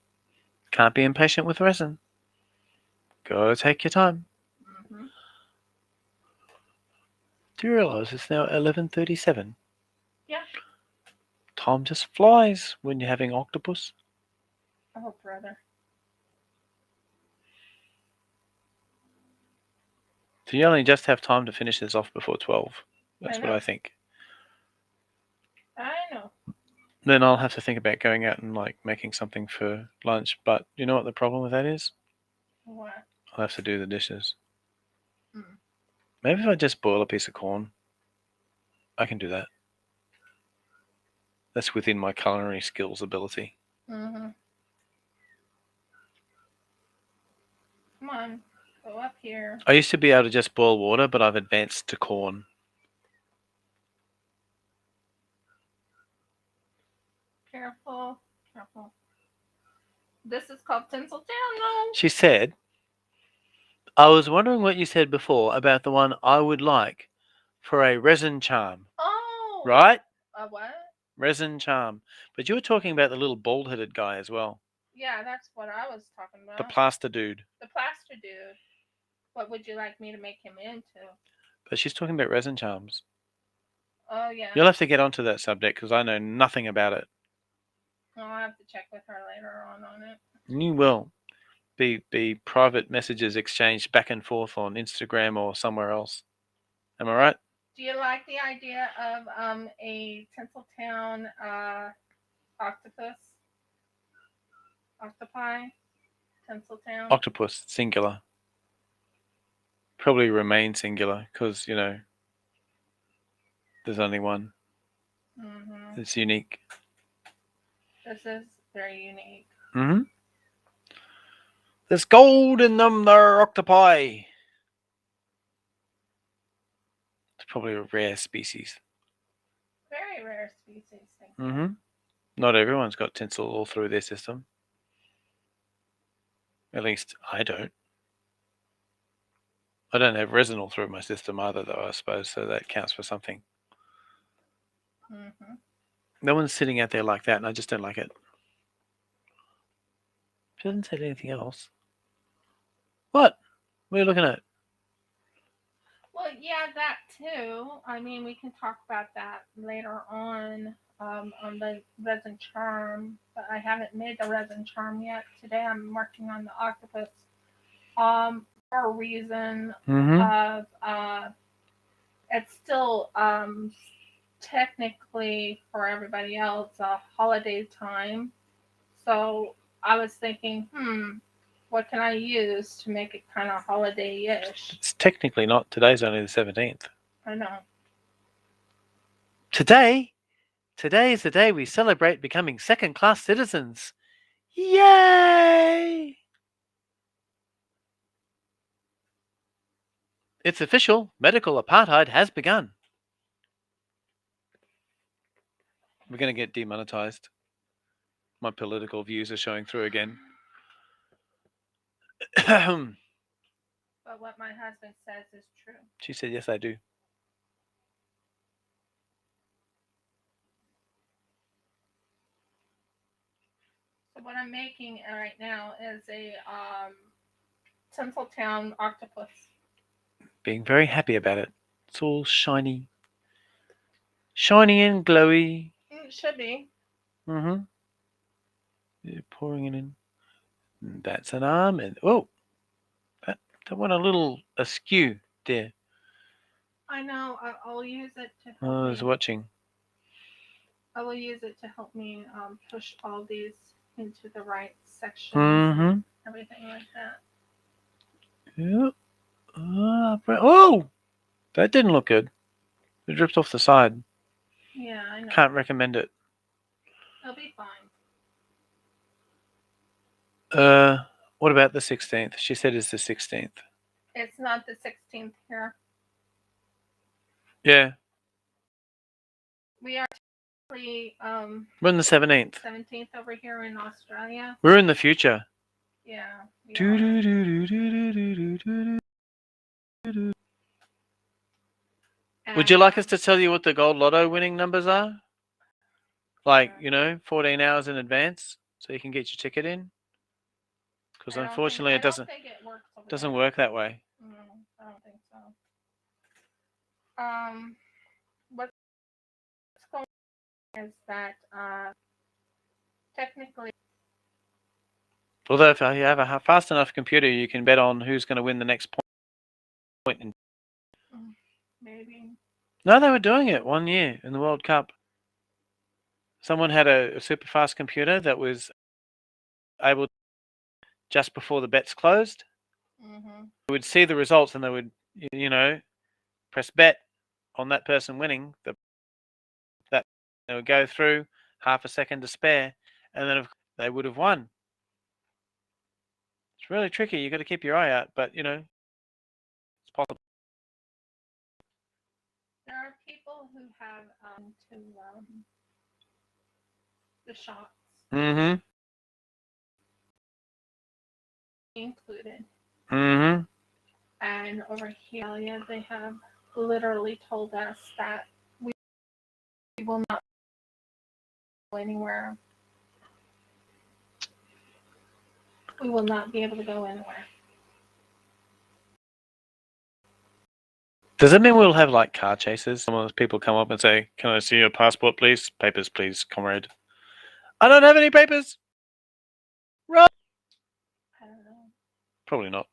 Can't be impatient with resin. Go take your time. Mm-hmm. Do you realize it's now 11:37? Yeah. Time just flies when you're having octopus. Oh, brother. So you only just have time to finish this off before 12. That's what I think. I know. Then I'll have to think about going out and like making something for lunch. But you know what the problem with that is? What? I'll have to do the dishes. Mm. Maybe if I just boil a piece of corn, I can do that. That's within my culinary skills ability. Mm-hmm. Come on, go up here. I used to be able to just boil water, but I've advanced to corn. Careful, careful. This is called Tinseltown, no? She said, I was wondering what you said before about the one I would like for a resin charm. Oh. Right? A what? Resin charm. But you were talking about the little bald-headed guy as well. Yeah, that's what I was talking about. The plaster dude. The plaster dude. What would you like me to make him into? But she's talking about resin charms. Oh, yeah. You'll have to get onto that subject because I know nothing about it. I'll have to check with her later on it. You will be private messages exchanged back and forth on Instagram or somewhere else. Am I right? Do you like the idea of a Tinseltown octopi? Tinseltown? Octopus, singular. Probably remain singular because, you know, there's only one. Mm-hmm. It's unique. This is very unique. Mm-hmm. There's gold in them, they're octopi. It's probably a rare species. Very rare species. Mm-hmm. Not everyone's got tinsel all through their system. At least I don't. I don't have resin all through my system either, though, I suppose, so that counts for something. Mm-hmm. No one's sitting out there like that, and I just don't like it. She hasn't said anything else. What? What are you looking at? Well, yeah, that too. I mean, we can talk about that later on the resin charm, but I haven't made the resin charm yet. Today I'm working on the octopus for a reason of it's still technically for everybody else a holiday time. So I was thinking, what can I use to make it kind of holiday-ish? It's technically not. Today's only the 17th. I know. Today is the day we celebrate becoming second-class citizens. Yay! It's official. Medical apartheid has begun. We're going to get demonetized. My political views are showing through again. But what my husband says is true. She said, yes, I do. So what I'm making right now is a Tinseltown octopus. Being very happy about it. It's all shiny. Shiny and glowy. It should be. Mm-hmm. You're pouring it in. That's an arm. And oh, that went a little askew there. I know. I'll use it to help I was watching. I will use it to help me push all these into the right sections and everything like that. Yeah. Oh, that didn't look good. It dripped off the side. Yeah, I know. Can't recommend it. It'll be fine. What about the 16th? She said it's the 16th. It's not the 16th here. Yeah. We are actually We're on the 17th. 17th over here in Australia. We're in the future. Yeah. Would you like us to tell you what the gold lotto winning numbers are? Like, 14 hours in advance so you can get your ticket in? Because unfortunately it doesn't work that way. No, I don't think so. What's going on is that technically. Although if you have a fast enough computer, you can bet on who's going to win the next point. Maybe. No, they were doing it one year in the World Cup. Someone had a super fast computer that was able to, just before the bets closed, they would see the results and they would, press bet on that person winning. That they would go through half a second to spare, and then they would have won. It's really tricky. You've got to keep your eye out, but it's possible. There are people who have the shots. Included. And over here, they have literally told us that we will not go anywhere. We will not be able to go anywhere. Does that mean we'll have like car chases? Some of those people come up and say, "Can I see your passport, please? Papers, please, comrade." I don't have any papers. Run. I don't know. Probably not.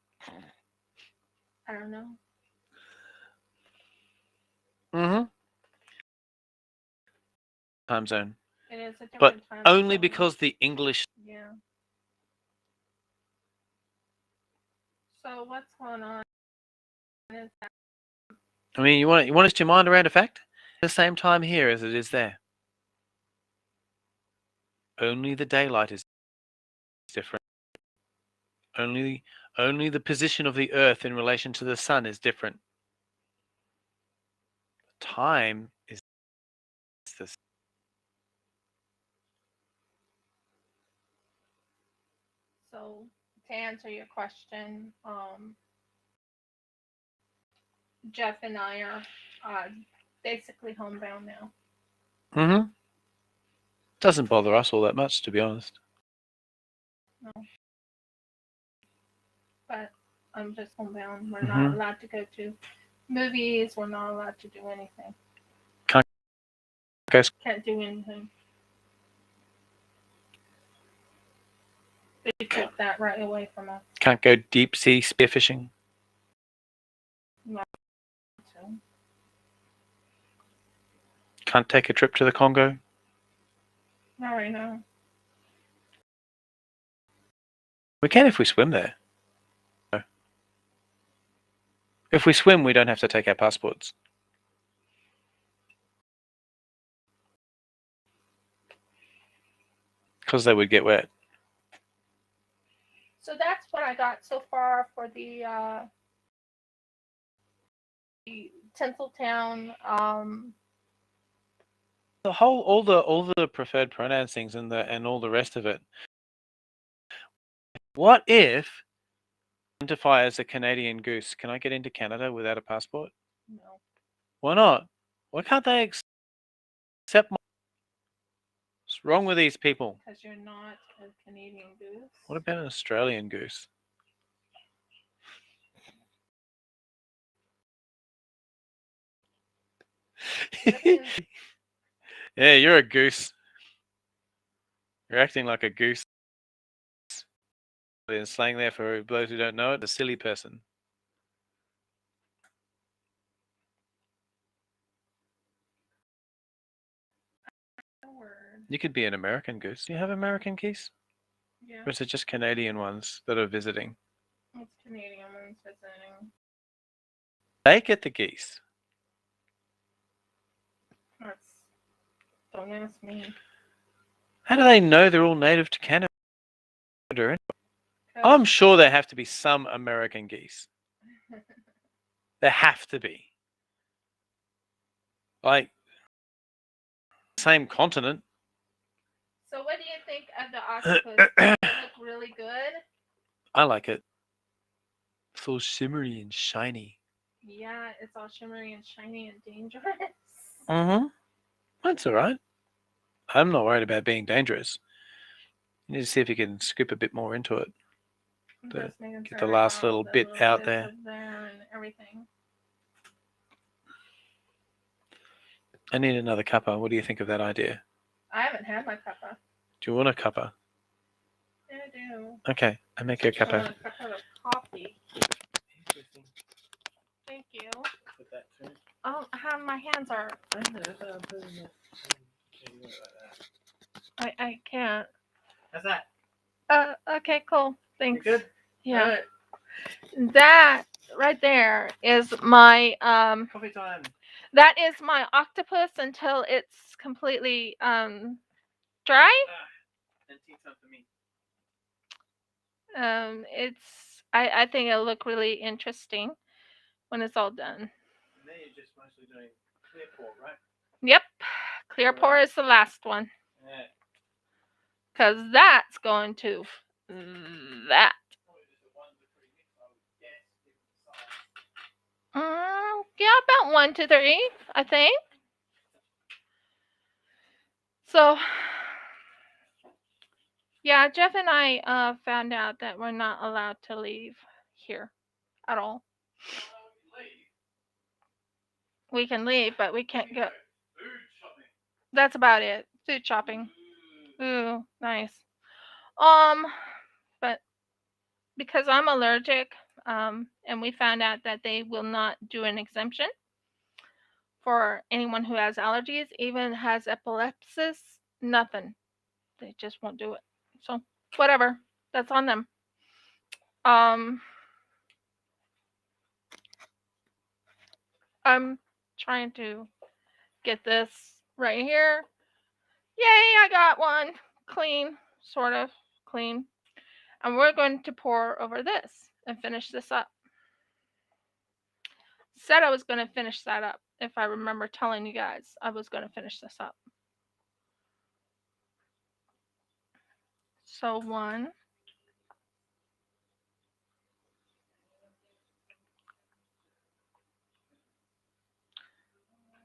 I don't know. Mm-hmm. Time zone. It is a different But time only zone. because the English. Yeah. So what's going on? Is that I mean, you want to your mind around a fact? At the same time here as it is there. Only the daylight is different. Only the position of the Earth in relation to the sun is different. Time is the same. so? To answer your question, Jeff and I are basically homebound now. Mm-hmm. Doesn't bother us all that much, to be honest. No. But I'm just homebound. We're not allowed to go to movies. We're not allowed to do anything. Can't do anything. They took that right away from us. Can't go deep sea spearfishing. No. Can't take a trip to the Congo. Not right now. We can if we swim there. If we swim, we don't have to take our passports. Because they would get wet. So that's what I got so far for the Tinseltown. The whole, all the preferred pronouns things and all the rest of it. What if I identify as a Canadian goose? Can I get into Canada without a passport? No. Why not? Why can't they accept my... What's wrong with these people? Because you're not a Canadian goose. What about an Australian goose? Yeah, you're a goose. You're acting like a goose. In slang there for those who don't know it, a silly person. You could be an American goose. Do you have American geese? Yeah. Or is it just Canadian ones that are visiting? It's Canadian ones visiting. They get the geese. Don't ask me. How do they know they're all native to Canada? I'm sure there have to be some American geese. There have to be. Like, same continent. So what do you think of the octopus? Does it look really good? I like it. It's all shimmery and shiny. Yeah, it's all shimmery and shiny and dangerous. Mm-hmm. That's all right. I'm not worried about being dangerous. You need to see if you can scoop a bit more into it. Get the last little bit out there. And everything. I need another cuppa. What do you think of that idea? I haven't had my cuppa. Do you want a cuppa? Yeah, I do. Okay, I make you a cuppa. I want a cuppa of coffee. Thank you. Oh, how my hands are. I can't. How's that? Okay, cool. Thanks. You good? Yeah. Right. That right there is my Coffee time. That is my octopus until it's completely dry. And tea time for me. I think it'll look really interesting when it's all done. And then you're just mostly doing clear pour, right? Yep. Clear pour is the last one. Yeah. Because that's going to that. Yeah, about 1 to 3, I think. So, yeah, Jeff and I found out that we're not allowed to leave here at all. we can leave, but we can't go. Food shopping. That's about it. Food shopping. Ooh, nice. But because I'm allergic, and we found out that they will not do an exemption for anyone who has allergies, even has epilepsy, nothing. They just won't do it. So whatever. That's on them. Um, I'm trying to get this right here. Yay, I got one. Clean, sort of clean. And we're going to pour over this and finish this up. Said I was going to finish that up. If I remember telling you guys, I was going to finish this up. So one.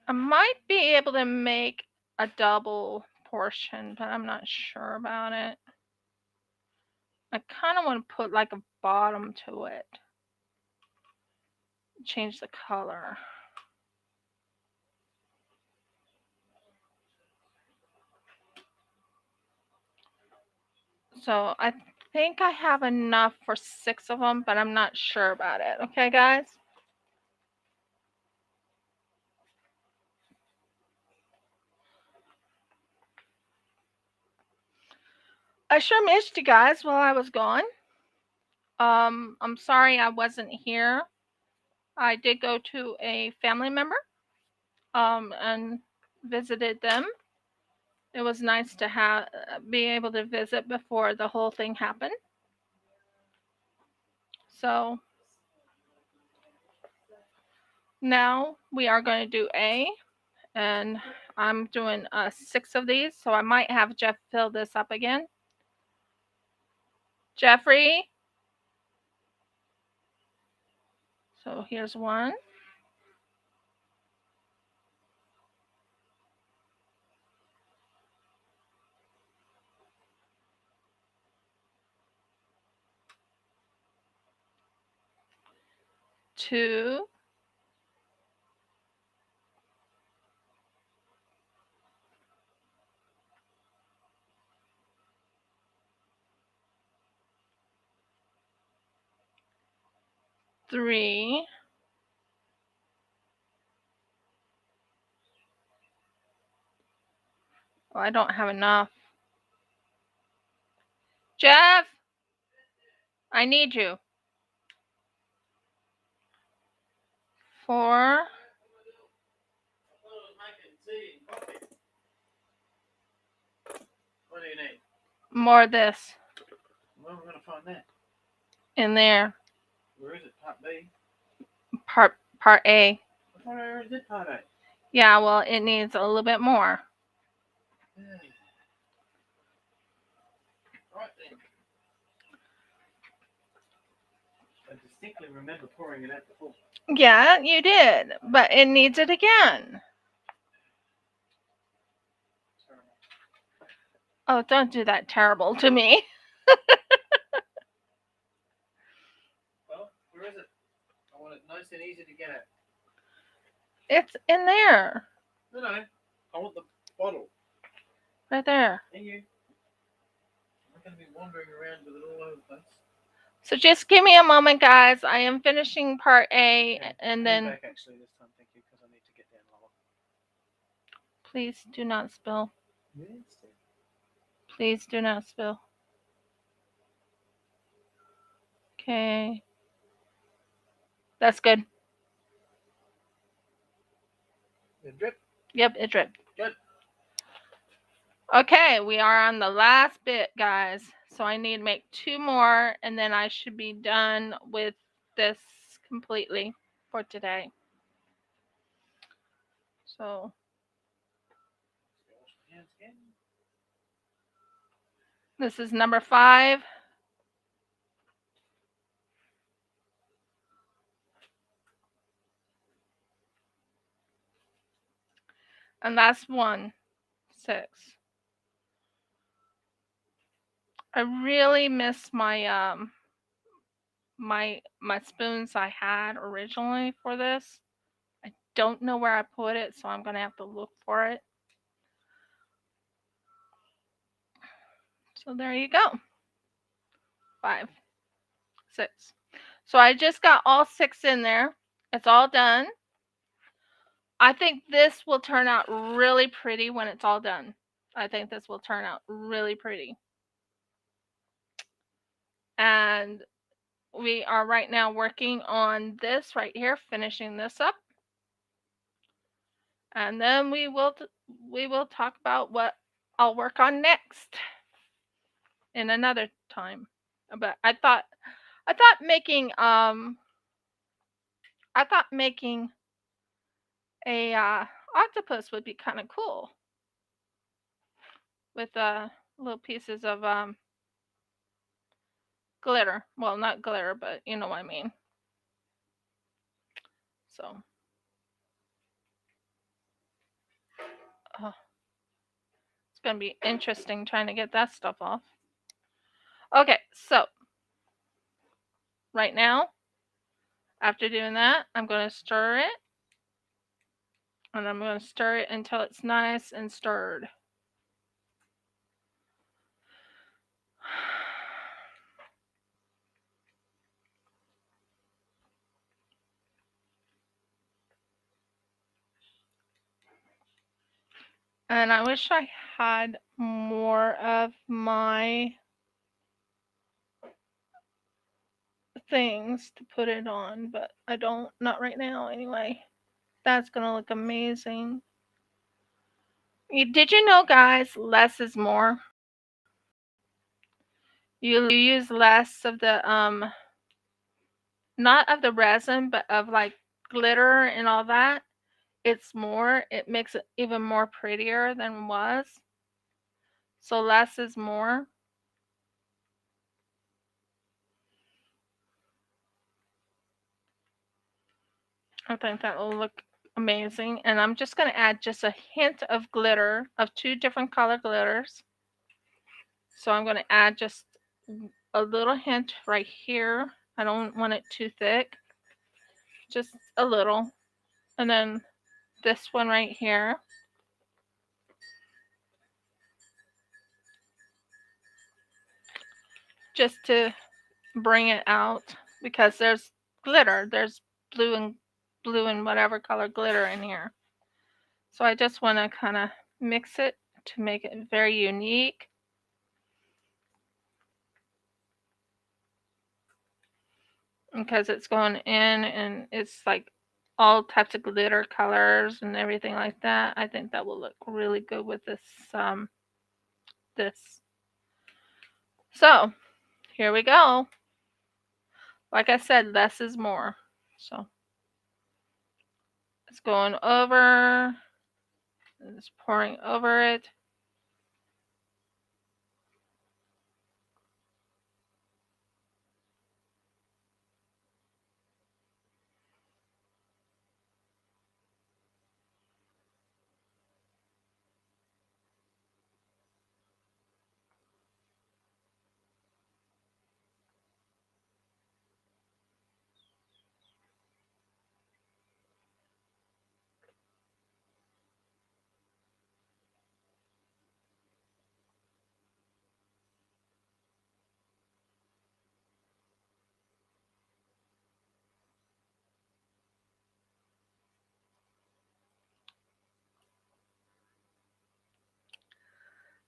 I might be able to make a double portion, but I'm not sure about it. I kind of want to put like a bottom to it. Change the color. So I think I have enough for 6 of them, but I'm not sure about it. Okay, guys? I sure missed you guys while I was gone. I'm sorry I wasn't here. I did go to a family member, and visited them. It was nice to be able to visit before the whole thing happened. So now we are going to do A, and I'm doing 6 of these, so I might have Jeff fill this up again. Jeffrey. So here's one. Two. Three. Oh, I don't have enough. Jeff, I need you. 4. What do you need? More of this Where are we going to find that? in there. Where is it? Part B? Part A. Where is it? Part A? Yeah, well, it needs a little bit more. Right then. I distinctly remember pouring it out before. Yeah, you did, but it needs it again. Oh, don't do that terrible to me. Well, where is it? I want it nice and easy to get at. It's in there. No, I want the bottle. Right there. And you. I'm going to be wandering around with it all over the place. So just give me a moment, guys. I am finishing part A, Okay. and Come then back actually this time, thank you, because I need to get down lower. please do not spill. Yes. Please do not spill. Okay. That's good. It drip. Yep, it dripped. Good. Okay, we are on the last bit, guys. So I need to make 2 more, and then I should be done with this completely for today. So this is number 5. And that's 1, 6. I really miss my my spoons I had originally for this. I don't know where I put it, so I'm going to have to look for it. So there you go. 5, 6. So I just got all 6 in there. It's all done. I think this will turn out really pretty when it's all done. I think this will turn out really pretty. And we are right now working on this right here, finishing this up. And then we will talk about what I'll work on next in another time. But I thought making a octopus would be kind of cool with little pieces of glitter. Well, not glitter, but you know what I mean. So it's gonna be interesting trying to get that stuff off. Okay, so right now, after doing that, I'm going to stir it. And I'm going to stir it until it's nice and stirred. And I wish I had more of my things to put it on, but I don't, not right now anyway. That's going to look amazing. Did you know, guys, less is more? You use less of the not of the resin, but of like glitter and all that. It's more, it makes it even more prettier than it was. So less is more. I think that will look amazing. And I'm just going to add just a hint of glitter, of 2 different color glitters. So I'm going to add just a little hint right here. I don't want it too thick. Just a little. And then this one right here. Just to bring it out, because there's glitter. There's blue and whatever color glitter in here. So I just want to kind of mix it to make it very unique. Because it's going in and it's like all types of glitter colors and everything like that. I think that will look really good with this So here we go. Like I said, less is more. So it's going over, and it's pouring over it.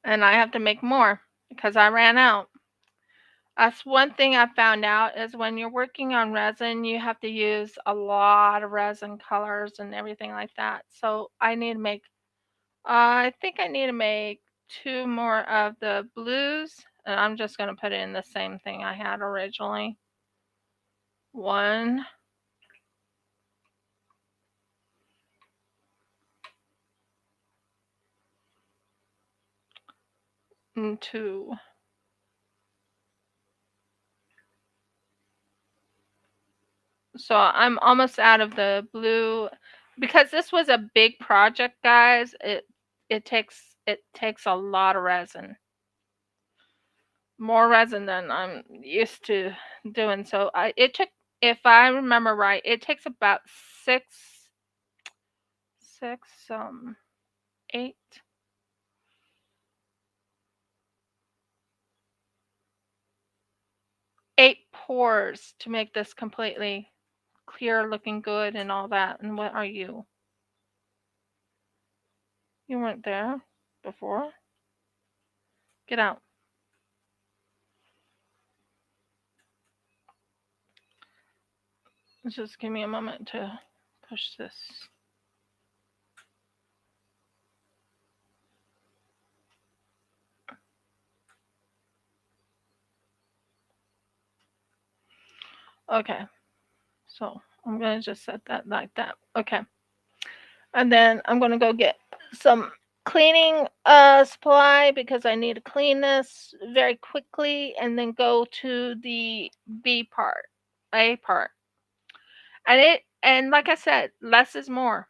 And I have to make more because I ran out. That's one thing I found out is when you're working on resin, you have to use a lot of resin colors and everything like that. So I need to make, I think I need to make 2 more of the blues. And I'm just going to put in the same thing I had originally. 1. And 2. So I'm almost out of the blue because this was a big project, guys. It takes a lot of resin. More resin than I'm used to doing. So it took, if I remember right, it takes about 6 6, 8. 8 pores to make this completely clear, looking good and all that. And what are you? You weren't there before. Get out. Just give me a moment to push this. Okay, so I'm going to just set that like that. Okay, and then I'm going to go get some cleaning supply because I need to clean this very quickly, and then go to the B part, A part. And like I said, less is more.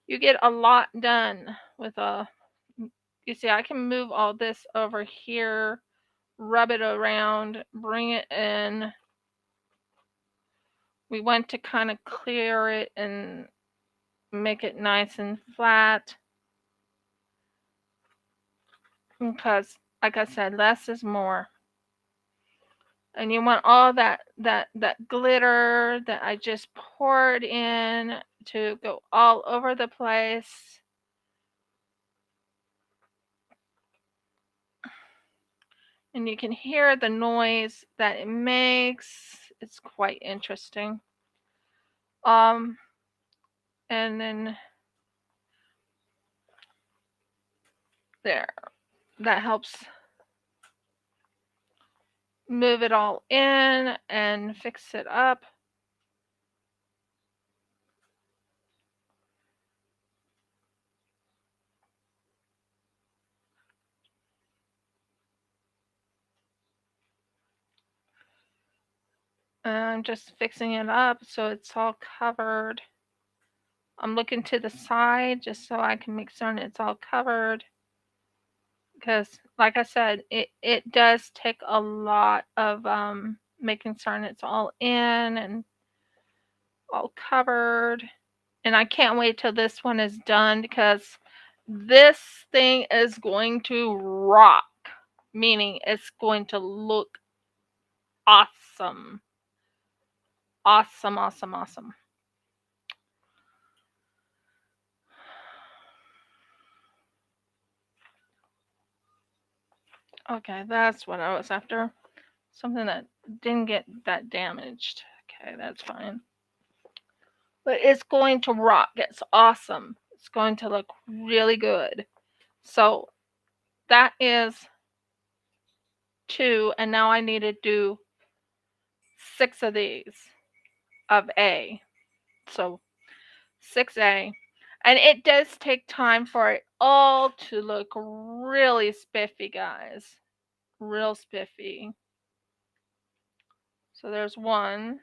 You get a lot done with you see, I can move all this over here, rub it around, bring it in. We want to kind of clear it and make it nice and flat, because like I said, less is more. And you want all that glitter that I just poured in to go all over the place. And you can hear the noise that it makes. It's quite interesting. And then there, that helps move it all in and fix it up. And I'm just fixing it up so it's all covered. I'm looking to the side just so I can make certain it's all covered, because like I said, it does take a lot of making certain it's all in and all covered. And I can't wait till this one is done, because this thing is going to rock, meaning it's going to look awesome. Awesome, awesome, awesome. Okay, that's what I was after. Something that didn't get that damaged. Okay, that's fine. But it's going to rock. It's awesome. It's going to look really good. So that is 2, and now I need to do 6 of these of A. So 6A. And it does take time for it all to look really spiffy, guys. Real spiffy. So there's 1.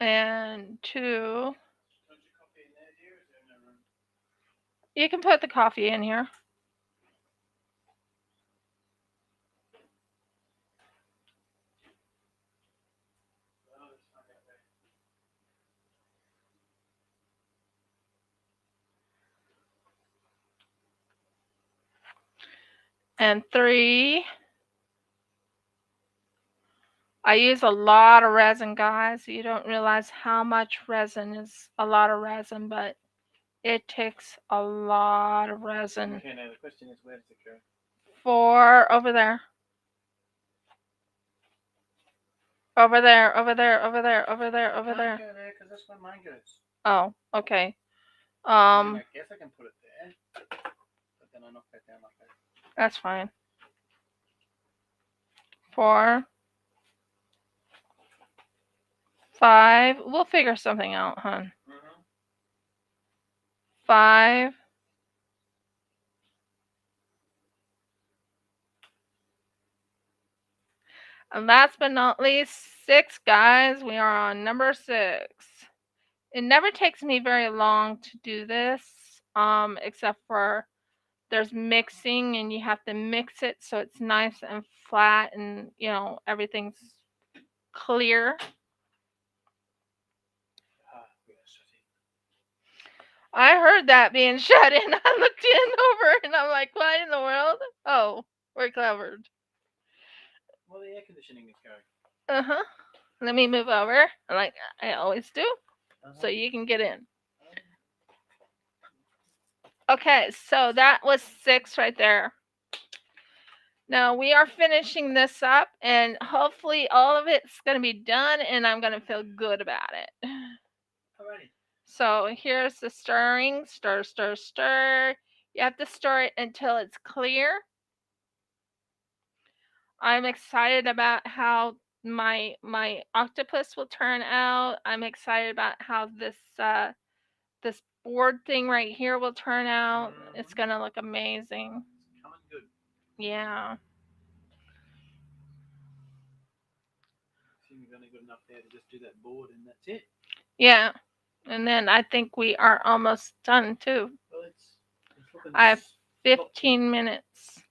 And 2. You can put the coffee in here. And 3. I use a lot of resin, guys. You don't realize how much resin is a lot of resin, but it takes a lot of resin. Okay, now the question is, where does it go? 4 over there. Over there, over there, over there, over there, over there. Go there, because that's where mine goes. Oh, okay. I mean, I guess I can put it there, but then I knock that down like that. That's fine. 4, 5. We'll figure something out, hon. 5. And last but not least, 6, guys. We are on number 6. It never takes me very long to do this. except for there's mixing, and you have to mix it so it's nice and flat, and everything's clear. I heard that being shut in. I looked in over and I'm like, what in the world? Oh, we're covered. Well, the air conditioning is going. Uh-huh. Let me move over, like I always do, so you can get in. Okay, so that was 6 right there. Now we are finishing this up, and hopefully all of it's going to be done, and I'm going to feel good about it. Alrighty. So here's the stirring. Stir, stir, stir. You have to stir it until it's clear. I'm excited about how my octopus will turn out. I'm excited about how this this board thing right here will turn out. It's gonna look amazing. It's coming good. Yeah. You've only got enough there to just do that board, and that's it. Yeah. And then I think we are almost done too. Well, it's looking. I have 15 minutes.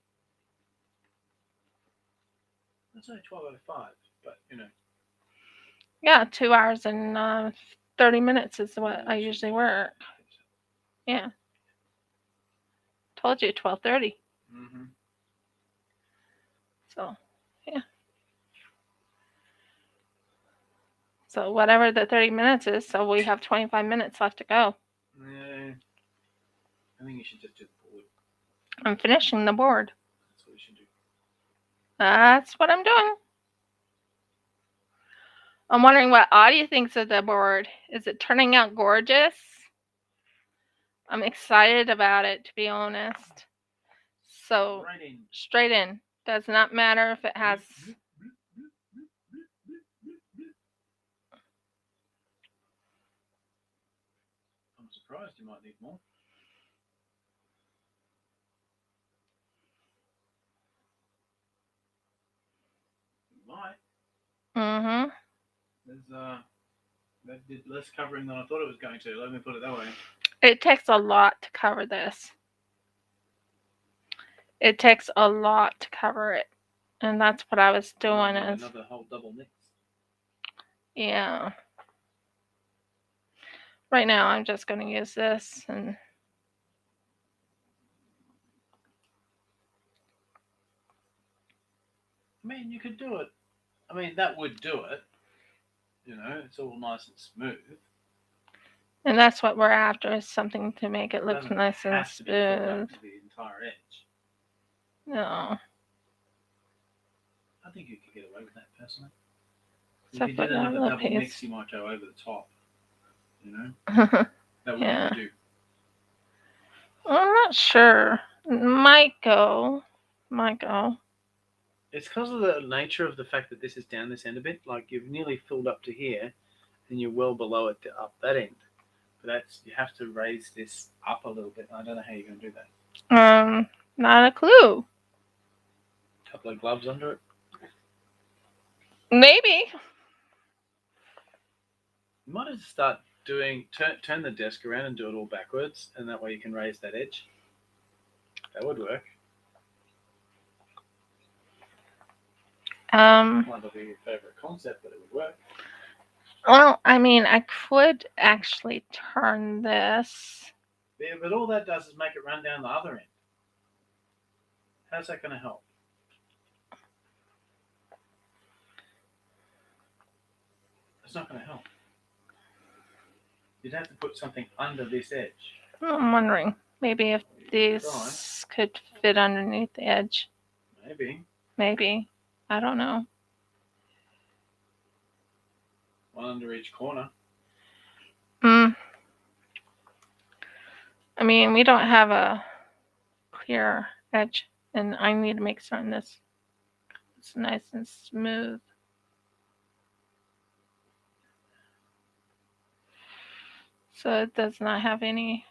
That's only 12 out of 5, but Yeah, 2 hours and 30 minutes is what I usually work. Yeah. Told you 12:30. So, yeah. So whatever the 30 minutes is, so we have 25 minutes left to go. Yeah. I think you should just do the board. I'm finishing the board. That's what you should do. That's what I'm doing. I'm wondering what Audie thinks of the board. Is it turning out gorgeous? I'm excited about it, to be honest. So, straight in. Does not matter if it has... I'm surprised you might need more. You might. Mm-hmm. That did less covering than I thought it was going to. Let me put it that way. It takes a lot to cover this. It takes a lot to cover it. And that's what I was doing. Another whole double mix. Yeah. Right now, I'm just going to use this and... I mean, you could do it. I mean, that would do it. It's all nice and smooth. And that's what we're after, is something to make it look nice and smooth. To the entire edge. No. I think you could get away with that, personally. Except if you did another double mix, you might go over the top. That would yeah. do. I'm not sure. Might go. It's because of the nature of the fact that this is down this end a bit. Like, you've nearly filled up to here, and you're well below it to up that end. But you have to raise this up a little bit. I don't know how you're going to do that. Not a clue. A couple of gloves under it. Maybe. You might just start turn the desk around and do it all backwards, and that way you can raise that edge. That would work. Might not be your favorite concept, but it would work. Well, I mean, I could actually turn this. Yeah, but all that does is make it run down the other end. How's that going to help? It's not going to help. You'd have to put something under this edge. I'm wondering, maybe if these could fit underneath the edge. Maybe. I don't know. One under each corner. I mean, we don't have a clear edge, and I need to make certain this is nice and smooth. So it does not have any...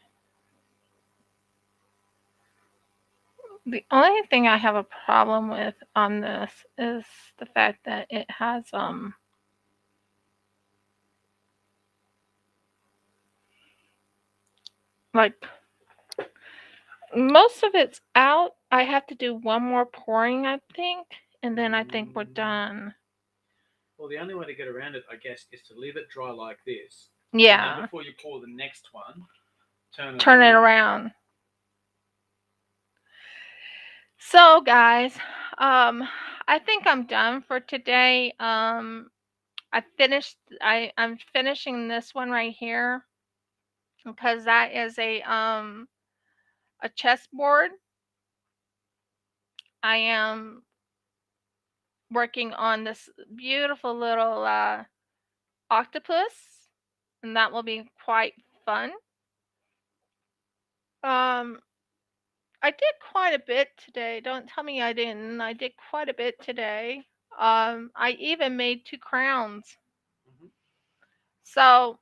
The only thing I have a problem with on this is the fact that it has like most of it's out. I have to do one more pouring, I think, and then I think we're done. Well, the only way to get around it, I guess, is to leave it dry like this. And Yeah. then before you pour the next one, Turn it around. So, guys, I think I'm done for today. I'm finishing this one right here because that is a chessboard. I am working on this beautiful little octopus, and that will be quite fun. I did quite a bit today. Don't tell me I didn't. I did quite a bit today. I even made 2 crowns. So,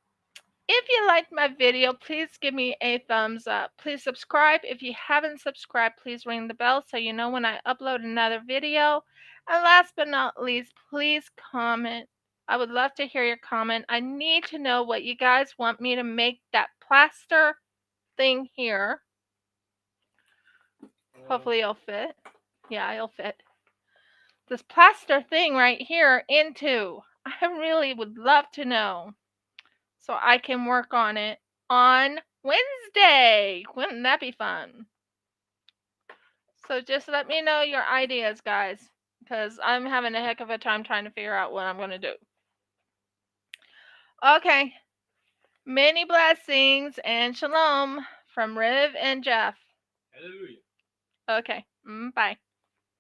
if you liked my video, please give me a thumbs up. Please subscribe. If you haven't subscribed, please ring the bell so you know when I upload another video. And last but not least, please comment. I would love to hear your comment. I need to know what you guys want me to make that plaster thing here. Hopefully it'll fit. Yeah, it'll fit. This plaster thing right here into. I really would love to know so I can work on it on Wednesday. Wouldn't that be fun? So just let me know your ideas, guys, because I'm having a heck of a time trying to figure out what I'm going to do. Okay. Many blessings and shalom from Riv and Jeff. Hallelujah. Okay. Bye.